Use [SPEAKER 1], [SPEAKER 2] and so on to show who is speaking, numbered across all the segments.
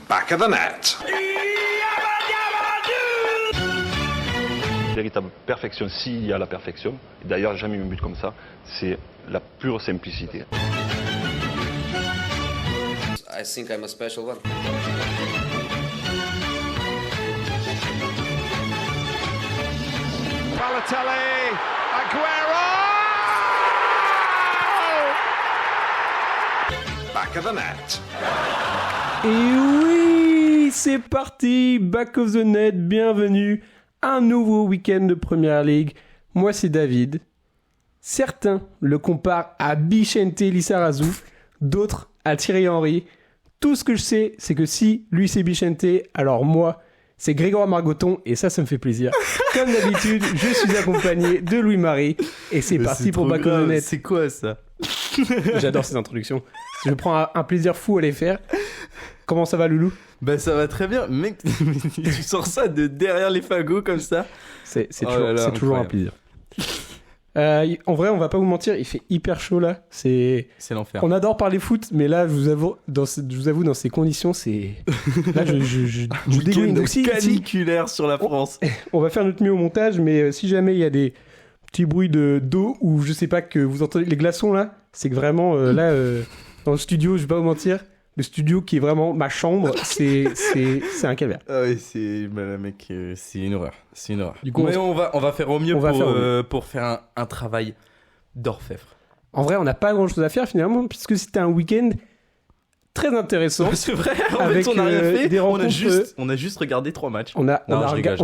[SPEAKER 1] Back of the net.
[SPEAKER 2] Véritable perfection, s'il y a la perfection, et d'ailleurs jamais eu un but comme ça, c'est la pure simplicité.
[SPEAKER 3] I think I'm a special one.
[SPEAKER 1] Balotelli, Aguero! Back of the net.
[SPEAKER 4] Et oui, c'est parti, Back of the Net, bienvenue, un nouveau week-end de Premier League. Moi c'est David. Certains le comparent à Vicente Lizarazu, d'autres à Thierry Henry. Tout ce que je sais, c'est que si lui c'est Vicente, alors moi c'est Grégoire Margoton et ça me fait plaisir. Comme d'habitude, je suis accompagné de Louis-Marie et c'est parti pour Back of the Net.
[SPEAKER 5] C'est quoi ça?
[SPEAKER 4] J'adore ces introductions. Je prends un plaisir fou à les faire. Comment ça va, Loulou?
[SPEAKER 5] Bah ça va très bien, mec. Tu sors ça de derrière les fagots comme ça.
[SPEAKER 4] C'est
[SPEAKER 5] Oh
[SPEAKER 4] toujours,
[SPEAKER 5] là là,
[SPEAKER 4] c'est toujours un plaisir. En vrai, on va pas vous mentir, il fait hyper chaud là.
[SPEAKER 5] C'est l'enfer.
[SPEAKER 4] On adore parler foot, mais là, je vous avoue, dans ces conditions, c'est. Là, je dégouline. Donc, si
[SPEAKER 5] caniculaire sur la France.
[SPEAKER 4] on va faire notre mieux au montage, mais si jamais il y a des petits bruits d'eau ou je sais pas que vous entendez les glaçons là, c'est que vraiment là, dans le studio, je vais pas vous mentir. Le studio qui est vraiment ma chambre, c'est un calvaire.
[SPEAKER 5] Ah oui, mec, c'est une horreur. C'est une horreur.
[SPEAKER 4] Du coup,
[SPEAKER 5] mais on va faire au mieux pour faire un travail d'orfèvre.
[SPEAKER 4] En vrai, on n'a pas grand chose à faire finalement, puisque c'était un week-end très intéressant.
[SPEAKER 5] C'est vrai, en
[SPEAKER 4] avec,
[SPEAKER 5] fait, on n'a rien fait.
[SPEAKER 4] des rencontres,
[SPEAKER 5] on a juste regardé 3 matchs.
[SPEAKER 4] On a
[SPEAKER 5] rigole.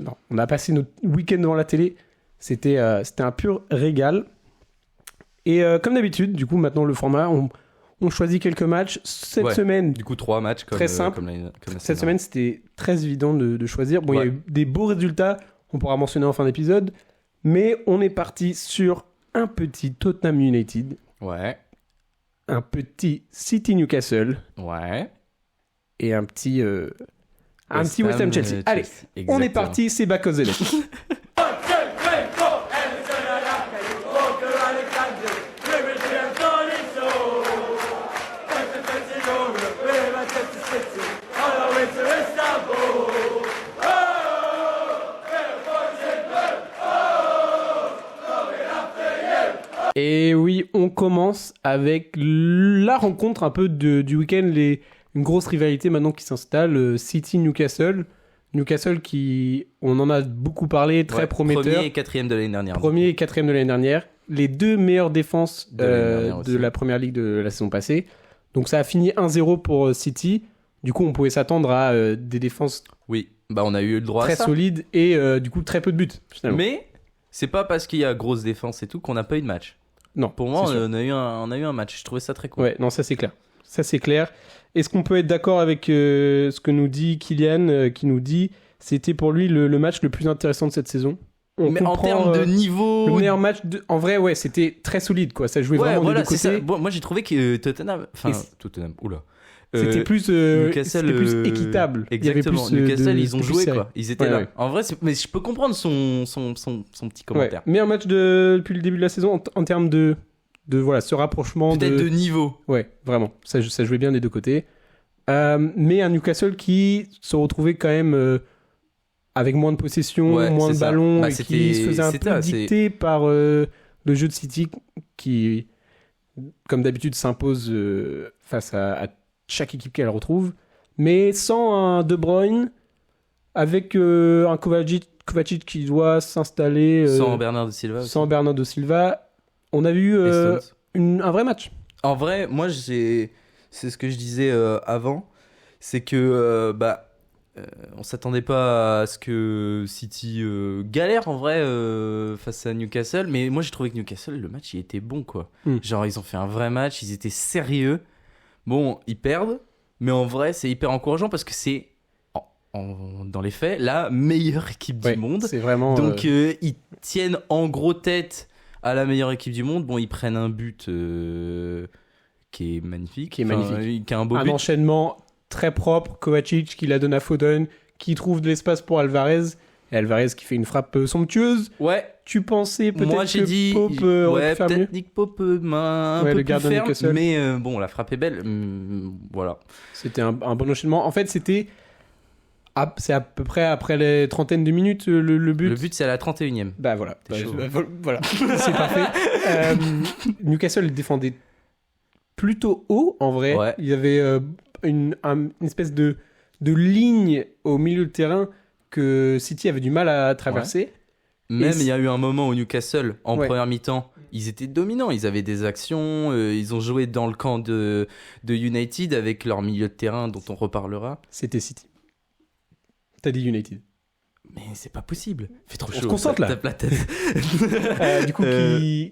[SPEAKER 4] Non, on a passé notre week-end devant la télé. C'était un pur régal. Et comme d'habitude, du coup, maintenant le format, on choisit quelques matchs. Cette semaine,
[SPEAKER 5] du coup, 3 matchs comme,
[SPEAKER 4] très simple.
[SPEAKER 5] Comme la
[SPEAKER 4] cette semaine, c'était très évident de choisir. Bon, il y a eu des beaux résultats, on pourra mentionner en fin d'épisode. Mais on est parti sur un petit Tottenham United.
[SPEAKER 5] Ouais.
[SPEAKER 4] Un petit City Newcastle.
[SPEAKER 5] Ouais.
[SPEAKER 4] Et un petit West Ham Chelsea. Allez,
[SPEAKER 5] exactement.
[SPEAKER 4] On est parti, c'est Back of the Net. Et oui, on commence avec la rencontre un peu du week-end, une grosse rivalité maintenant qui s'installe, City-Newcastle. Newcastle qui, on en a beaucoup parlé, très prometteur.
[SPEAKER 5] Premier et quatrième de l'année dernière.
[SPEAKER 4] Premier et quatrième de l'année dernière. Les deux meilleures défenses de la première ligue de la saison passée. Donc ça a fini 1-0 pour City. Du coup, on pouvait s'attendre à des défenses
[SPEAKER 5] on a eu le droit
[SPEAKER 4] très
[SPEAKER 5] à ça.
[SPEAKER 4] solides et du coup très peu de buts finalement.
[SPEAKER 5] Mais c'est pas parce qu'il y a grosse défense et tout qu'on n'a pas eu de match.
[SPEAKER 4] Non,
[SPEAKER 5] pour moi, on a eu un match. Je trouvais ça très cool.
[SPEAKER 4] Ouais, non, ça c'est clair. Ça c'est clair. Est-ce qu'on peut être d'accord avec ce que nous dit Kylian, qui nous dit c'était pour lui le match le plus intéressant de cette saison?
[SPEAKER 5] Mais en termes de niveau,
[SPEAKER 4] le meilleur match en vrai, ouais, c'était très solide quoi. Ça jouait vraiment des deux côtés.
[SPEAKER 5] Ça. Bon, moi j'ai trouvé que Tottenham,
[SPEAKER 4] c'était plus
[SPEAKER 5] Newcastle,
[SPEAKER 4] c'était plus équitable.
[SPEAKER 5] Exactement.
[SPEAKER 4] Il y avait plus,
[SPEAKER 5] Newcastle, ils ont joué
[SPEAKER 4] serré.
[SPEAKER 5] quoi. Ils étaient là. Ouais. En vrai, mais je peux comprendre son petit commentaire.
[SPEAKER 4] Ouais. Meilleur match depuis le début de la saison en termes de voilà, ce rapprochement
[SPEAKER 5] peut-être de niveau.
[SPEAKER 4] Ouais, vraiment. Ça jouait bien des deux côtés. Mais un Newcastle qui se retrouvait quand même avec moins de possession, moins de ballons, et qui se faisait un peu dicter par le jeu de City qui, comme d'habitude, s'impose face à chaque équipe qu'elle retrouve. Mais sans un De Bruyne, avec un Kovacic qui doit s'installer...
[SPEAKER 5] sans Bernardo Silva.
[SPEAKER 4] Sans Bernardo Silva. On a eu un vrai match.
[SPEAKER 5] En vrai, moi, c'est ce que je disais avant. C'est que on s'attendait pas à ce que City galère en vrai face à Newcastle. Mais moi, j'ai trouvé que Newcastle, le match, il était bon, quoi. Genre, ils ont fait un vrai match. Ils étaient sérieux. Bon, ils perdent. Mais en vrai, c'est hyper encourageant parce que c'est... dans les faits, la meilleure équipe du monde.
[SPEAKER 4] C'est vraiment...
[SPEAKER 5] Donc, ils tiennent en gros tête à la meilleure équipe du monde. Bon, ils prennent un but qui est magnifique. Qui a un beau but.
[SPEAKER 4] Un enchaînement très propre. Kovacic qui la donne à Foden, qui trouve de l'espace pour Alvarez et Alvarez qui fait une frappe somptueuse.
[SPEAKER 5] Ouais.
[SPEAKER 4] Tu pensais peut-être
[SPEAKER 5] Moi j'ai
[SPEAKER 4] que
[SPEAKER 5] dit
[SPEAKER 4] Pope aurait pu faire mieux.
[SPEAKER 5] peut-être Nick Pope un
[SPEAKER 4] Ouais,
[SPEAKER 5] peu
[SPEAKER 4] le
[SPEAKER 5] plus
[SPEAKER 4] gardien de
[SPEAKER 5] ferme,
[SPEAKER 4] Newcastle.
[SPEAKER 5] mais bon la frappe est belle. Voilà.
[SPEAKER 4] C'était un bon enchaînement. En fait, c'était c'est à peu près après les trentaines de minutes le but.
[SPEAKER 5] Le but c'est à la 31e.
[SPEAKER 4] Bah voilà,
[SPEAKER 5] T'es chaud.
[SPEAKER 4] voilà, c'est parfait. Newcastle défendait plutôt haut en vrai.
[SPEAKER 5] Ouais.
[SPEAKER 4] Il y avait une espèce de ligne au milieu de terrain que City avait du mal à traverser.
[SPEAKER 5] Même
[SPEAKER 4] Et
[SPEAKER 5] il y a eu un moment où Newcastle, en
[SPEAKER 4] Ouais.
[SPEAKER 5] première mi-temps, ils étaient dominants. Ils avaient des actions. Ils ont joué dans le camp de United avec leur milieu de terrain dont on reparlera.
[SPEAKER 4] C'était City. T'as dit United.
[SPEAKER 5] Mais c'est pas possible. Fait trop
[SPEAKER 4] On
[SPEAKER 5] chaud.
[SPEAKER 4] se concentre, là.
[SPEAKER 5] Tape la tête.
[SPEAKER 4] Du coup,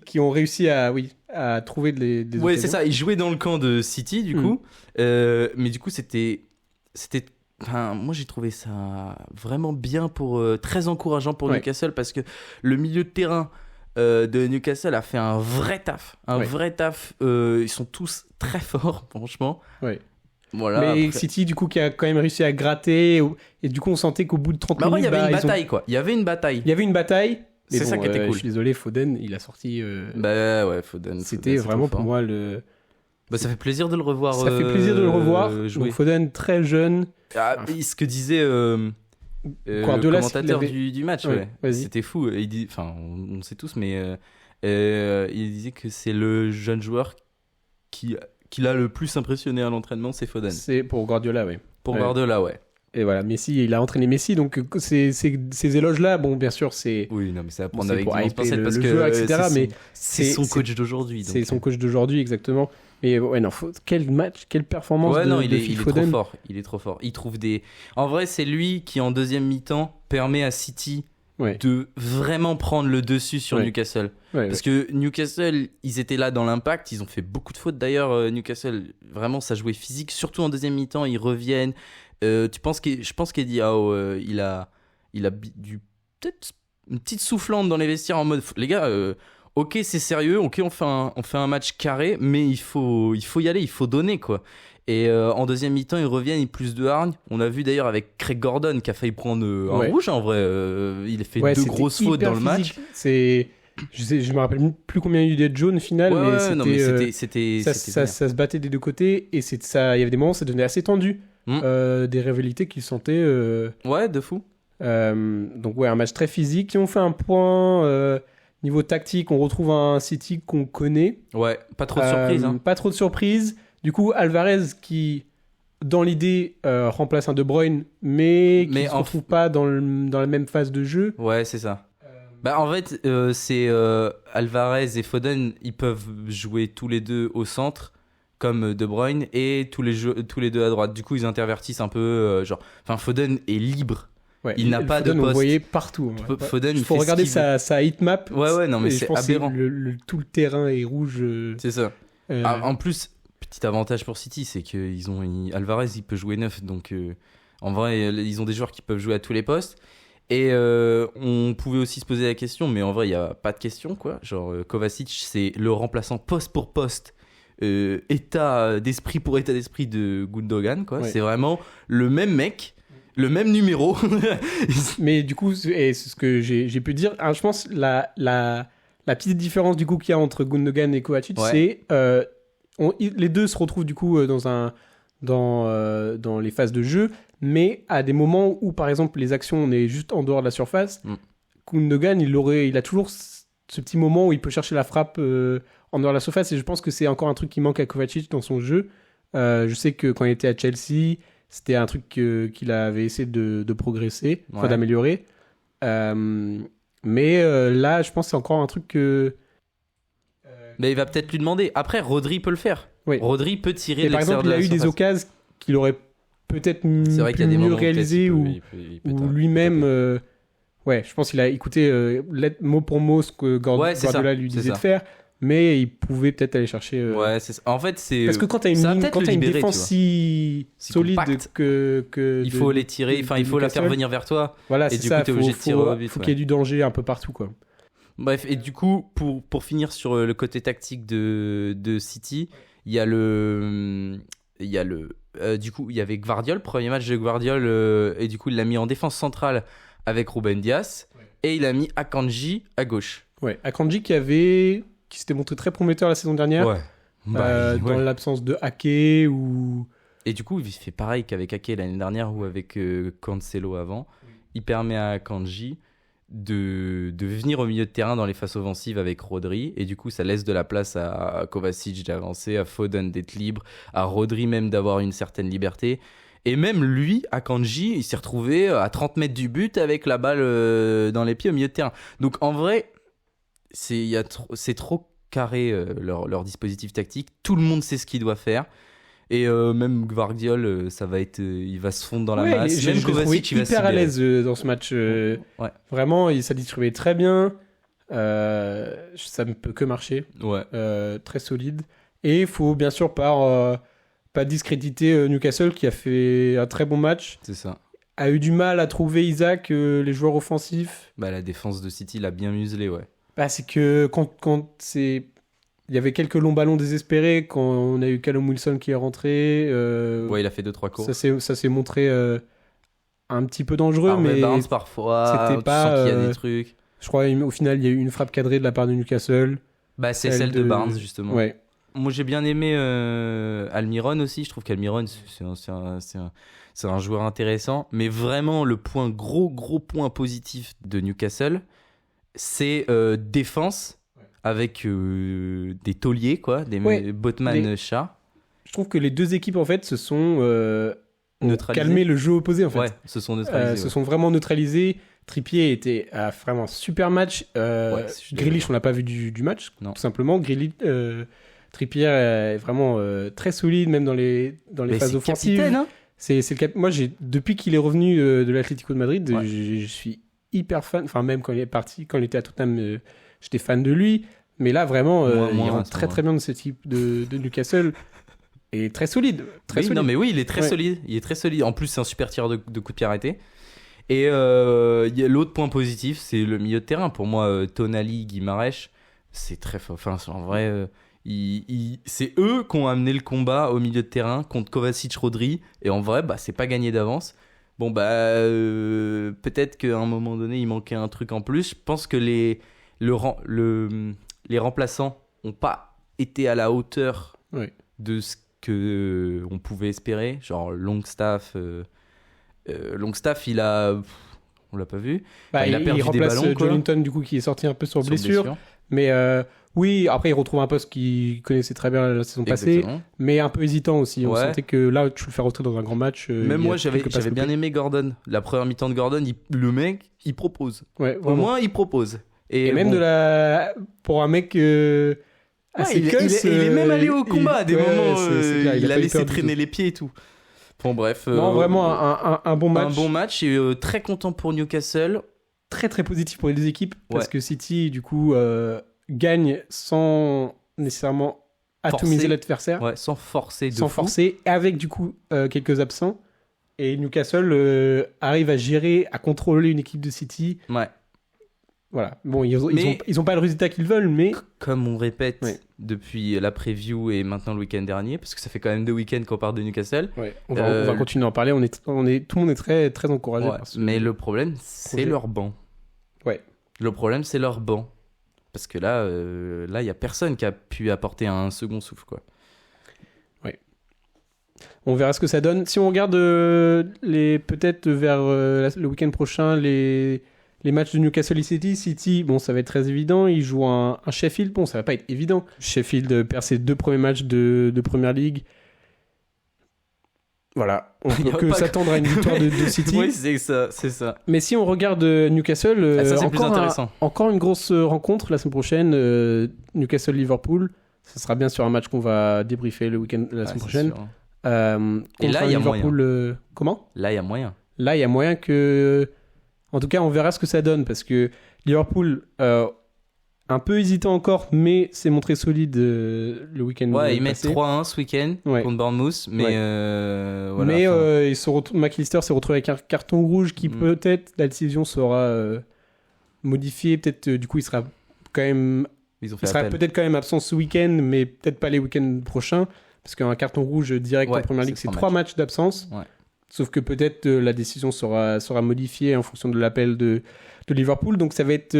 [SPEAKER 4] qui ont réussi à trouver des
[SPEAKER 5] Ouais,
[SPEAKER 4] occasions.
[SPEAKER 5] c'est ça. Ils jouaient dans le camp de City, du coup. Mais du coup, c'était. Enfin, moi, j'ai trouvé ça vraiment bien très encourageant pour
[SPEAKER 4] Ouais.
[SPEAKER 5] Newcastle parce que le milieu de terrain de Newcastle a fait un vrai taf.
[SPEAKER 4] Ouais.
[SPEAKER 5] Ils sont tous très forts, franchement.
[SPEAKER 4] Ouais.
[SPEAKER 5] Voilà.
[SPEAKER 4] Mais
[SPEAKER 5] après-
[SPEAKER 4] City, du coup, qui a quand même réussi à gratter. Et du coup, on sentait qu'au bout de 30
[SPEAKER 5] Bah, ouais,
[SPEAKER 4] minutes,
[SPEAKER 5] il y avait une
[SPEAKER 4] ils ont-
[SPEAKER 5] bataille, quoi. Il y avait une bataille.
[SPEAKER 4] Il y avait une bataille. mais
[SPEAKER 5] C'est ça qui était cool.
[SPEAKER 4] Je suis désolé, Foden, il a sorti.
[SPEAKER 5] Bah ouais, Foden.
[SPEAKER 4] C'était
[SPEAKER 5] c'est
[SPEAKER 4] vraiment
[SPEAKER 5] trop
[SPEAKER 4] pour
[SPEAKER 5] fort.
[SPEAKER 4] moi le.
[SPEAKER 5] Bah, ça fait plaisir de le revoir.
[SPEAKER 4] Ça fait plaisir de le revoir.
[SPEAKER 5] Jouer.
[SPEAKER 4] Donc Foden, très jeune.
[SPEAKER 5] Ah, ce que disait
[SPEAKER 4] Guardiola,
[SPEAKER 5] le commentateur
[SPEAKER 4] il avait-
[SPEAKER 5] du match,
[SPEAKER 4] Ouais,
[SPEAKER 5] ouais.
[SPEAKER 4] vas-y.
[SPEAKER 5] C'était fou. Il dit, enfin, on sait tous, mais il disait que c'est le jeune joueur qui l'a le plus impressionné à l'entraînement, c'est Foden.
[SPEAKER 4] C'est pour Guardiola, oui.
[SPEAKER 5] Pour
[SPEAKER 4] Ouais.
[SPEAKER 5] Guardiola, ouais.
[SPEAKER 4] Et voilà, Messi, il a entraîné Messi. Donc ces éloges-là, bon, bien sûr, c'est
[SPEAKER 5] Oui, non, mais c'est à prendre
[SPEAKER 4] c'est
[SPEAKER 5] avec
[SPEAKER 4] pour
[SPEAKER 5] des grosses
[SPEAKER 4] hyper
[SPEAKER 5] pincettes
[SPEAKER 4] le
[SPEAKER 5] parce que
[SPEAKER 4] joueur, etc. Mais
[SPEAKER 5] c'est son coach d'aujourd'hui.
[SPEAKER 4] c'est
[SPEAKER 5] donc.
[SPEAKER 4] son coach d'aujourd'hui, exactement. Mais ouais, non, quel match, quelle performance
[SPEAKER 5] Ouais,
[SPEAKER 4] de,
[SPEAKER 5] non,
[SPEAKER 4] de
[SPEAKER 5] il est
[SPEAKER 4] Phil
[SPEAKER 5] trop
[SPEAKER 4] Foden.
[SPEAKER 5] fort. Il est trop fort. Il trouve des. En vrai, c'est lui qui, en deuxième mi-temps, permet à City
[SPEAKER 4] Ouais.
[SPEAKER 5] de vraiment prendre le dessus sur
[SPEAKER 4] Ouais.
[SPEAKER 5] Newcastle.
[SPEAKER 4] Ouais,
[SPEAKER 5] Parce que Newcastle, ils étaient là dans l'impact. Ils ont fait beaucoup de fautes d'ailleurs. Newcastle, vraiment, ça jouait physique. Surtout en deuxième mi-temps, ils reviennent. Je pense qu'Eddie Howe, il a peut-être une petite soufflante dans les vestiaires en mode les gars. Ok, c'est sérieux. Ok, on fait un match carré, mais il faut y aller. Il faut donner quoi. Et en deuxième mi-temps, ils reviennent, ils plus de hargne. On a vu d'ailleurs avec Craig Gordon qui a failli prendre un
[SPEAKER 4] Ouais.
[SPEAKER 5] rouge en vrai. Il a fait
[SPEAKER 4] Ouais,
[SPEAKER 5] deux
[SPEAKER 4] c'était
[SPEAKER 5] grosses fautes
[SPEAKER 4] hyper
[SPEAKER 5] dans le match.
[SPEAKER 4] physique. Je me rappelle plus combien il y a eu de jaune final,
[SPEAKER 5] Ouais,
[SPEAKER 4] mais
[SPEAKER 5] ouais,
[SPEAKER 4] c'était,
[SPEAKER 5] non, mais c'était
[SPEAKER 4] ça se battait des deux côtés et ça, il y avait des moments où ça devenait assez tendu. Des rivalités qu'ils sentaient.
[SPEAKER 5] Ouais, de fou.
[SPEAKER 4] Donc ouais, un match très physique. Si on fait un point niveau tactique, on retrouve un City qu'on connaît.
[SPEAKER 5] Ouais, pas trop de surprise. Hein.
[SPEAKER 4] Pas trop de surprises. Du coup, Alvarez qui, dans l'idée, remplace un De Bruyne, mais qui ne se retrouve pas dans la même phase de jeu.
[SPEAKER 5] Ouais, c'est ça. Bah, en fait, c'est Alvarez et Foden, ils peuvent jouer tous les deux au centre, comme De Bruyne, et tous les deux à droite. Du coup, ils intervertissent un peu. Foden est libre.
[SPEAKER 4] Ouais,
[SPEAKER 5] Il n'a pas de
[SPEAKER 4] Foden, on
[SPEAKER 5] poste.
[SPEAKER 4] le voyait partout. Ouais.
[SPEAKER 5] Foden,
[SPEAKER 4] Il
[SPEAKER 5] il
[SPEAKER 4] faut
[SPEAKER 5] fait
[SPEAKER 4] regarder
[SPEAKER 5] ce qu'il
[SPEAKER 4] sa heatmap.
[SPEAKER 5] Ouais, non, mais
[SPEAKER 4] Et je
[SPEAKER 5] c'est
[SPEAKER 4] pense que
[SPEAKER 5] aberrant.
[SPEAKER 4] tout le terrain est rouge.
[SPEAKER 5] C'est ça. En plus, petit avantage pour City, c'est que Alvarez, il peut jouer neuf. Donc, en vrai, ils ont des joueurs qui peuvent jouer à tous les postes. Et on pouvait aussi se poser la question, mais en vrai, il n'y a pas de question, quoi. Genre, Kovacic, c'est le remplaçant poste pour poste, état d'esprit pour état d'esprit de Gundogan, quoi.
[SPEAKER 4] Ouais.
[SPEAKER 5] C'est vraiment le même mec, le même numéro.
[SPEAKER 4] Mais du coup, c'est ce que j'ai pu dire. Alors, je pense la petite différence du coup qu'il y a entre Gundogan et Kovacic,
[SPEAKER 5] Ouais.
[SPEAKER 4] c'est les deux se retrouvent du coup dans les phases de jeu, mais à des moments où par exemple les actions on est juste en dehors de la surface, Gundogan il a toujours ce petit moment où il peut chercher la frappe en dehors de la surface, et je pense que c'est encore un truc qui manque à Kovacic dans son jeu. Je sais que quand il était à Chelsea, c'était un truc qu'il avait essayé de progresser, enfin
[SPEAKER 5] Ouais.
[SPEAKER 4] d'améliorer. Mais là, je pense que c'est encore un truc que...
[SPEAKER 5] Mais il va peut-être lui demander. Après, Rodri peut le faire.
[SPEAKER 4] Oui.
[SPEAKER 5] Rodri peut tirer
[SPEAKER 4] Et
[SPEAKER 5] de
[SPEAKER 4] par
[SPEAKER 5] l'extérieur
[SPEAKER 4] exemple, il a
[SPEAKER 5] de la
[SPEAKER 4] eu des
[SPEAKER 5] surface.
[SPEAKER 4] occasions qu'il aurait peut-être
[SPEAKER 5] C'est vrai qu'il y a des
[SPEAKER 4] mieux
[SPEAKER 5] moments où
[SPEAKER 4] réalisé,
[SPEAKER 5] peut-être
[SPEAKER 4] ou
[SPEAKER 5] il peut
[SPEAKER 4] lui-même...
[SPEAKER 5] taper.
[SPEAKER 4] ouais, je pense qu'il a écouté mot pour mot ce que
[SPEAKER 5] Ouais, c'est
[SPEAKER 4] Guardiola
[SPEAKER 5] ça,
[SPEAKER 4] lui
[SPEAKER 5] c'est
[SPEAKER 4] disait
[SPEAKER 5] ça.
[SPEAKER 4] de faire, mais il pouvait peut-être aller chercher...
[SPEAKER 5] Ouais, c'est ça. En fait, c'est.
[SPEAKER 4] Parce que quand t'as une,
[SPEAKER 5] ça va
[SPEAKER 4] ligne,
[SPEAKER 5] peut-être
[SPEAKER 4] quand
[SPEAKER 5] le
[SPEAKER 4] t'as une
[SPEAKER 5] libérer,
[SPEAKER 4] défense
[SPEAKER 5] tu vois.
[SPEAKER 4] si
[SPEAKER 5] Si
[SPEAKER 4] solide
[SPEAKER 5] compacte.
[SPEAKER 4] que
[SPEAKER 5] Il faut les tirer, enfin, il faut la faire
[SPEAKER 4] Newcastle.
[SPEAKER 5] venir vers toi.
[SPEAKER 4] Voilà,
[SPEAKER 5] Et
[SPEAKER 4] c'est
[SPEAKER 5] du
[SPEAKER 4] ça,
[SPEAKER 5] coup, t'es obligé de tirer au but,
[SPEAKER 4] faut
[SPEAKER 5] ouais.
[SPEAKER 4] qu'il y ait du danger un peu partout, quoi.
[SPEAKER 5] Bref, et du coup, pour finir sur le côté tactique de City, il y a du coup, il y avait Gvardiol, premier match de Gvardiol, et du coup, il l'a mis en défense centrale avec Ruben Dias et il a mis Akanji à gauche.
[SPEAKER 4] Ouais, Akanji qui s'était montré très prometteur la saison dernière. Dans l'absence de Ake ou...
[SPEAKER 5] Et du coup, il fait pareil qu'avec Ake l'année dernière ou avec Cancelo avant. Il permet à Akanji de venir au milieu de terrain dans les phases offensives avec Rodri. Et du coup, ça laisse de la place à Kovacic d'avancer, à Foden d'être libre, à Rodri même d'avoir une certaine liberté. Et même lui, Akanji, il s'est retrouvé à 30 mètres du but avec la balle dans les pieds au milieu de terrain. Donc en vrai, c'est trop carré leur dispositif tactique. Tout le monde sait ce qu'il doit faire. Et même Gvardiol, il va se fondre dans la masse. Même Kovacic, il va
[SPEAKER 4] hyper à l'aise dans ce match. Vraiment, ça distribuait très bien. Ça ne peut que marcher. Très solide. Et il faut bien sûr pas discréditer Newcastle qui a fait un très bon match.
[SPEAKER 5] C'est ça.
[SPEAKER 4] A eu du mal à trouver Isaac, les joueurs offensifs.
[SPEAKER 5] La défense de City l'a bien muselé, ouais.
[SPEAKER 4] C'est que quand c'est... Il y avait quelques longs ballons désespérés quand on a eu Callum Wilson qui est rentré.
[SPEAKER 5] Il a fait 2-3 courses.
[SPEAKER 4] Ça s'est montré un petit peu dangereux, mais
[SPEAKER 5] Barnes parfois,
[SPEAKER 4] c'était pas.
[SPEAKER 5] Tu sens qu'il y a des trucs.
[SPEAKER 4] Je crois au final il y a eu une frappe cadrée de la part de Newcastle.
[SPEAKER 5] C'est celle de Barnes justement.
[SPEAKER 4] Ouais.
[SPEAKER 5] Moi j'ai bien aimé Almiron aussi. Je trouve qu'Almiron c'est un joueur intéressant, mais vraiment le gros point positif de Newcastle, c'est défense. Avec des tauliers, quoi, des Botman Shah.
[SPEAKER 4] Je trouve que les deux équipes, en fait, se sont calmé le jeu opposé, en fait.
[SPEAKER 5] Ouais, se sont neutralisés.
[SPEAKER 4] Se sont vraiment neutralisés. Trippier était à vraiment super match. Grealish, on l'a pas vu du match, tout simplement. Trippier est vraiment très solide, même dans les phases offensives.
[SPEAKER 5] Capitaine, hein.
[SPEAKER 4] Moi, depuis qu'il est revenu de l'Atlético de Madrid, je suis hyper fan. Enfin, même quand il est parti, quand il était à Tottenham, j'étais fan de lui. Mais là, vraiment, il rentre très très bien dans ce type de Newcastle. Et très solide. Solide.
[SPEAKER 5] Non, mais oui, il est très solide. Il est très solide. En plus, c'est un super tireur de coup de pied arrêté. Et l'autre point positif, c'est le milieu de terrain. Pour moi, Tonali, Guimarães, c'est très fort. Enfin, en vrai, c'est eux qui ont amené le combat au milieu de terrain contre Kovacic, Rodri. Et en vrai, c'est pas gagné d'avance. Bon, peut-être qu'à un moment donné, il manquait un truc en plus. Je pense que les remplaçants n'ont pas été à la hauteur de ce qu'on pouvait espérer. Genre Longstaff, on l'a pas vu. Il a perdu des ballons.
[SPEAKER 4] Joelinton, du coup, qui est sorti un peu sur blessure. Mais oui, après, il retrouve un poste qu'il connaissait très bien la saison passée. Mais un peu hésitant aussi. On sentait que là, tu le fais rentrer dans un grand match.
[SPEAKER 5] Même moi, j'avais bien aimé Gordon. La première mi-temps de Gordon, le mec, il propose. Au moins, il propose. Et
[SPEAKER 4] même pour un mec assez
[SPEAKER 5] il est même allé au combat à des moments. Il a laissé traîner les pieds et tout. Bon, bref.
[SPEAKER 4] Vraiment un bon match.
[SPEAKER 5] Un bon match et très content pour Newcastle.
[SPEAKER 4] Très très positif pour les deux équipes parce que City, du coup, gagne sans nécessairement atomiser l'adversaire.
[SPEAKER 5] Sans forcer.
[SPEAKER 4] Avec du coup quelques absents. Et Newcastle arrive à gérer, à contrôler une équipe de City.
[SPEAKER 5] Ouais.
[SPEAKER 4] Voilà. Bon, ils ont pas le résultat qu'ils veulent, mais...
[SPEAKER 5] Comme on répète depuis la preview et maintenant le week-end dernier, parce que ça fait quand même 2 week-ends qu'on parle de Newcastle.
[SPEAKER 4] Ouais. On va continuer à en parler. Tout le monde est très, très encouragé.
[SPEAKER 5] Mais le problème, c'est leur banc.
[SPEAKER 4] Ouais.
[SPEAKER 5] Le problème, c'est leur banc. Parce que là, il y a personne qui a pu apporter un second souffle, quoi.
[SPEAKER 4] Ouais. On verra ce que ça donne. Si on regarde peut-être vers le week-end prochain, les matchs de Newcastle City, bon, ça va être très évident. Ils jouent un Sheffield. Bon, ça va pas être évident. Sheffield perd ses 2 premiers matchs de Premier League. Voilà. On peut que s'attendre à une victoire de City.
[SPEAKER 5] Oui, c'est ça.
[SPEAKER 4] Mais si on regarde Newcastle,
[SPEAKER 5] ça, c'est plus intéressant.
[SPEAKER 4] Encore une grosse rencontre la semaine prochaine. Newcastle-Liverpool. Ce sera bien sûr un match qu'on va débriefer la semaine prochaine.
[SPEAKER 5] Et là, il y a moyen.
[SPEAKER 4] Comment ?
[SPEAKER 5] Là, il y a moyen.
[SPEAKER 4] Là, il y a moyen que... En tout cas, on verra ce que ça donne parce que Liverpool, un peu hésitant encore, mais s'est montré solide le week-end passé.
[SPEAKER 5] Ils mettent 3-1 ce week-end contre Bournemouth, mais voilà.
[SPEAKER 4] Mais McAllister s'est retrouvé avec un carton rouge qui peut-être, la décision sera modifiée. Peut-être, du coup, il sera quand même... Il sera peut-être quand même absent ce week-end, mais peut-être pas les week-ends prochains, parce qu'un carton rouge direct en Première Ligue, c'est 3 matchs d'absence.
[SPEAKER 5] Ouais.
[SPEAKER 4] Sauf que peut-être la décision sera modifiée en fonction de l'appel de Liverpool. Donc ça va être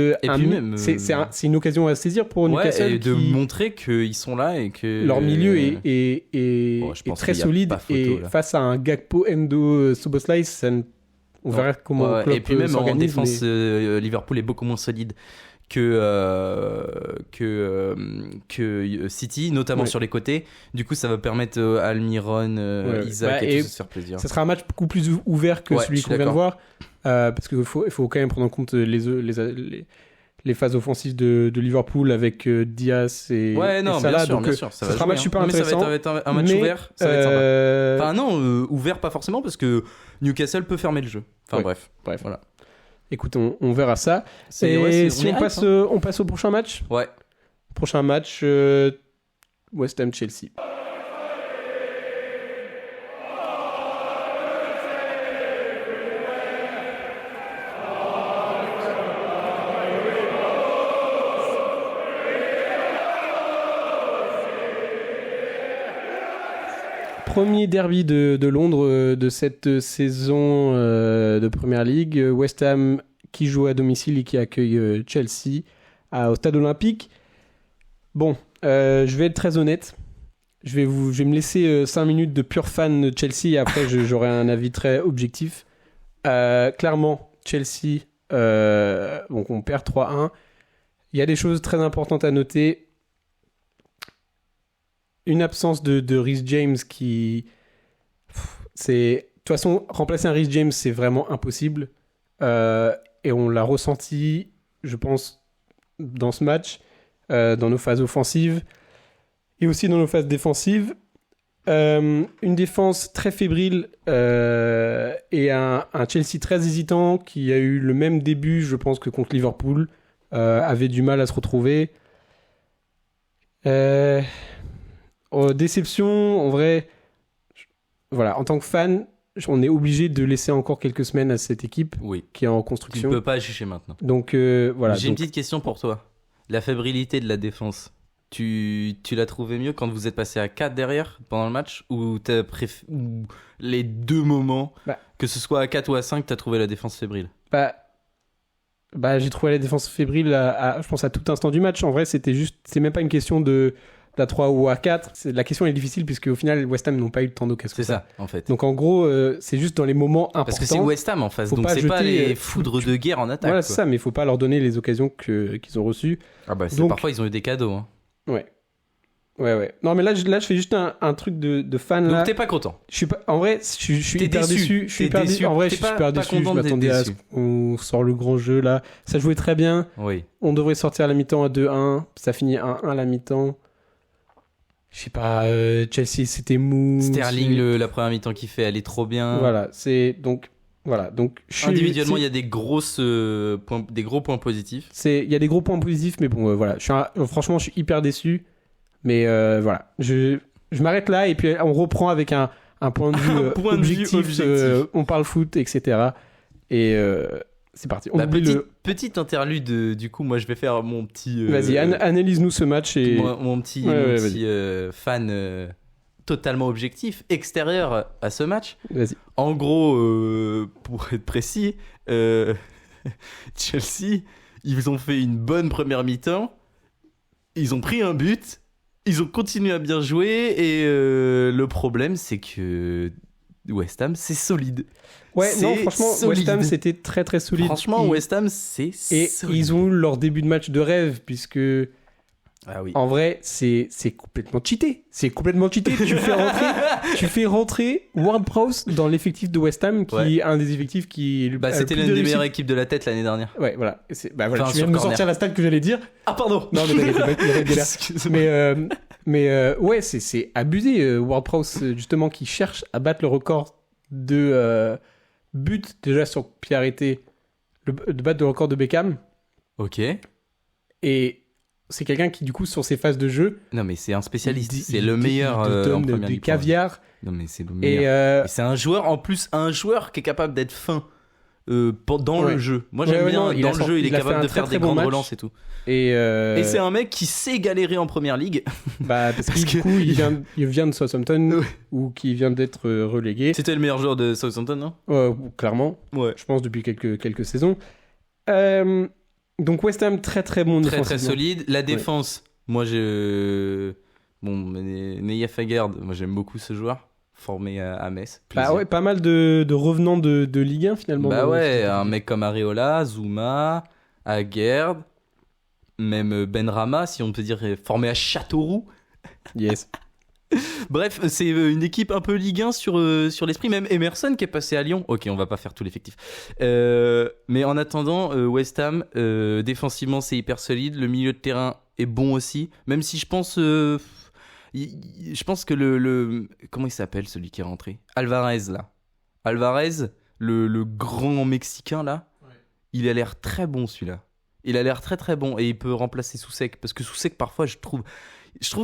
[SPEAKER 4] c'est une occasion à saisir pour Newcastle.
[SPEAKER 5] Et de montrer qu'ils sont là et que
[SPEAKER 4] leur milieu est très solide. Et
[SPEAKER 5] là.
[SPEAKER 4] face à un Gakpo, Endo, Szoboszlai, on verra comment Klopp
[SPEAKER 5] et puis même en défense,
[SPEAKER 4] mais...
[SPEAKER 5] Liverpool est beaucoup moins solide que City, notamment sur les côtés. Du coup, ça va permettre à Almiron, Isaac et tout de se faire plaisir.
[SPEAKER 4] Ça sera un match beaucoup plus ouvert que celui qu'on vient de voir, parce qu'il faut quand même prendre en compte les phases offensives de Liverpool avec Diaz et Salah.
[SPEAKER 5] Bien sûr, ça
[SPEAKER 4] sera un match super intéressant.
[SPEAKER 5] Ça va être un match ouvert, ça va être sympa. Enfin non, ouvert pas forcément, parce que Newcastle peut fermer le jeu. Enfin bref, voilà.
[SPEAKER 4] Écoute, on verra ça. On passe au prochain match.
[SPEAKER 5] Ouais.
[SPEAKER 4] Prochain match, West Ham-Chelsea. Premier derby de Londres de cette saison de Premier League. West Ham qui joue à domicile et qui accueille Chelsea au Stade Olympique. Bon, je vais être très honnête. Je vais me laisser 5 minutes de pur fan de Chelsea et après j'aurai un avis très objectif. Clairement, Chelsea, donc on perd 3-1. Il y a des choses très importantes à noter. Une absence de Reece James qui... De toute façon, remplacer un Reece James, c'est vraiment impossible. Et on l'a ressenti, je pense, dans ce match, dans nos phases offensives et aussi dans nos phases défensives. Une défense très fébrile et un Chelsea très hésitant qui a eu le même début, je pense, que contre Liverpool. Avait du mal à se retrouver. Déception, en vrai, voilà, en tant que fan, on est obligé de laisser encore quelques semaines à cette équipe qui est en construction.
[SPEAKER 5] Tu ne peux pas juger maintenant.
[SPEAKER 4] Donc voilà.
[SPEAKER 5] J'ai une petite question pour toi. La fébrilité de la défense, tu l'as trouvé mieux quand vous êtes passé à 4 derrière pendant le match, ou les deux moments, que ce soit à 4 ou à 5, tu as trouvé la défense fébrile?
[SPEAKER 4] J'ai trouvé la défense fébrile je pense à tout instant du match. En vrai, c'est même pas une question à 3 ou à 4. La question est difficile puisque au final West Ham n'ont pas eu tant d'occasions.
[SPEAKER 5] C'est ça en fait.
[SPEAKER 4] Donc en gros c'est juste dans les moments importants. Parce
[SPEAKER 5] que c'est West Ham en face, donc c'est pas les foudres de guerre en attaque.
[SPEAKER 4] Voilà, c'est ça, mais il faut pas leur donner les occasions qu'ils ont reçues.
[SPEAKER 5] Donc, parfois ils ont eu des cadeaux. Hein.
[SPEAKER 4] Ouais. Non mais là je fais juste un truc de fan.
[SPEAKER 5] Donc t'es pas content.
[SPEAKER 4] En vrai, je suis hyper déçu. Je suis hyper déçu. En vrai, je suis super déçu. Je m'attendais à ce qu'on sort le grand jeu là. Ça jouait très bien.
[SPEAKER 5] Oui.
[SPEAKER 4] On devrait sortir à la mi-temps à 2-1. Ça finit 1-1 à la mi-temps. Je sais pas, Chelsea c'était mou.
[SPEAKER 5] Sterling, la première mi-temps qu'il fait, elle est trop bien.
[SPEAKER 4] Voilà,
[SPEAKER 5] individuellement, il y a des gros points positifs.
[SPEAKER 4] Il y a des gros points positifs, mais bon, voilà. Franchement, je suis hyper déçu. Mais voilà, je m'arrête là et puis on reprend avec un point de vue objectif. On parle foot, etc. Et c'est parti.
[SPEAKER 5] Petite interlude, du coup, moi je vais faire mon petit.
[SPEAKER 4] Vas-y, analyse-nous ce match. Et...
[SPEAKER 5] Mon petit fan totalement objectif, extérieur à ce match.
[SPEAKER 4] Vas-y.
[SPEAKER 5] En gros, pour être précis, Chelsea, ils ont fait une bonne première mi-temps. Ils ont pris un but. Ils ont continué à bien jouer. Et le problème, c'est que West Ham, c'est solide.
[SPEAKER 4] Ouais, non, franchement,
[SPEAKER 5] solide.
[SPEAKER 4] West Ham, c'était très très solide.
[SPEAKER 5] Franchement, West Ham, c'est
[SPEAKER 4] et
[SPEAKER 5] solide.
[SPEAKER 4] Ils ont eu leur début de match de rêve, puisque
[SPEAKER 5] oui.
[SPEAKER 4] En vrai, c'est complètement cheaté. C'est complètement cheaté. Tu fais rentrer Ward-Prowse dans l'effectif de West Ham, qui est un des effectifs qui
[SPEAKER 5] c'était l'une des meilleures équipes de la tête l'année dernière.
[SPEAKER 4] Ouais, voilà. Enfin, tu viens de me sortir la stat que j'allais dire.
[SPEAKER 5] Ah, pardon.
[SPEAKER 4] Non, mais t'inquiète pas, mais ouais, c'est abusé. Ward-Prowse, justement, qui cherche à battre le record de buts déjà sur pied arrêté, de battre le record de Beckham.
[SPEAKER 5] Ok.
[SPEAKER 4] Et c'est quelqu'un qui, du coup, sur ses phases de jeu...
[SPEAKER 5] Non, mais c'est un spécialiste. C'est le meilleur en première ligue.
[SPEAKER 4] Caviar.
[SPEAKER 5] Non, mais c'est le meilleur. Et c'est un joueur, en plus, qui est capable d'être fin dans
[SPEAKER 4] Ouais.
[SPEAKER 5] le jeu. Moi
[SPEAKER 4] Ouais,
[SPEAKER 5] j'aime
[SPEAKER 4] ouais,
[SPEAKER 5] bien
[SPEAKER 4] non,
[SPEAKER 5] dans le jeu, il est
[SPEAKER 4] il a fait
[SPEAKER 5] capable
[SPEAKER 4] un
[SPEAKER 5] de
[SPEAKER 4] très,
[SPEAKER 5] faire
[SPEAKER 4] très
[SPEAKER 5] des
[SPEAKER 4] bon
[SPEAKER 5] grandes
[SPEAKER 4] match.
[SPEAKER 5] relances et tout.
[SPEAKER 4] Et
[SPEAKER 5] c'est un mec qui sait galérer en première ligue.
[SPEAKER 4] parce que
[SPEAKER 5] que-
[SPEAKER 4] du coup, il vient de Southampton
[SPEAKER 5] Ouais.
[SPEAKER 4] ou qui vient d'être relégué.
[SPEAKER 5] C'était le meilleur joueur de Southampton, non?
[SPEAKER 4] Clairement,
[SPEAKER 5] Ouais.
[SPEAKER 4] je pense depuis quelques saisons. Donc West Ham très très bon
[SPEAKER 5] Très très
[SPEAKER 4] défensivement.
[SPEAKER 5] solide. La défense, moi Neyef Fagard, moi j'aime beaucoup ce joueur, formé à Metz.
[SPEAKER 4] Bah
[SPEAKER 5] Plaisir.
[SPEAKER 4] ouais, pas mal de revenants de Ligue 1 finalement.
[SPEAKER 5] Bah
[SPEAKER 4] dans-
[SPEAKER 5] ouais, un mec comme Areola, Zouma, Aguerd, même Benrahma, si on peut dire, formé à Châteauroux.
[SPEAKER 4] Yes.
[SPEAKER 5] Bref, c'est une équipe un peu Ligue 1 sur l'esprit. Même Emerson qui est passé à Lyon. Ok, on va pas faire tout l'effectif. Mais en attendant, West Ham, défensivement, c'est hyper solide. Le milieu de terrain est bon aussi. Même si je pense que le comment il s'appelle celui qui est rentré? Alvarez, là. Alvarez, le grand Mexicain, là. Il a l'air très bon, celui-là. Il a l'air très très bon. Et il peut remplacer Soucek. Parce que Soucek, parfois, je trouve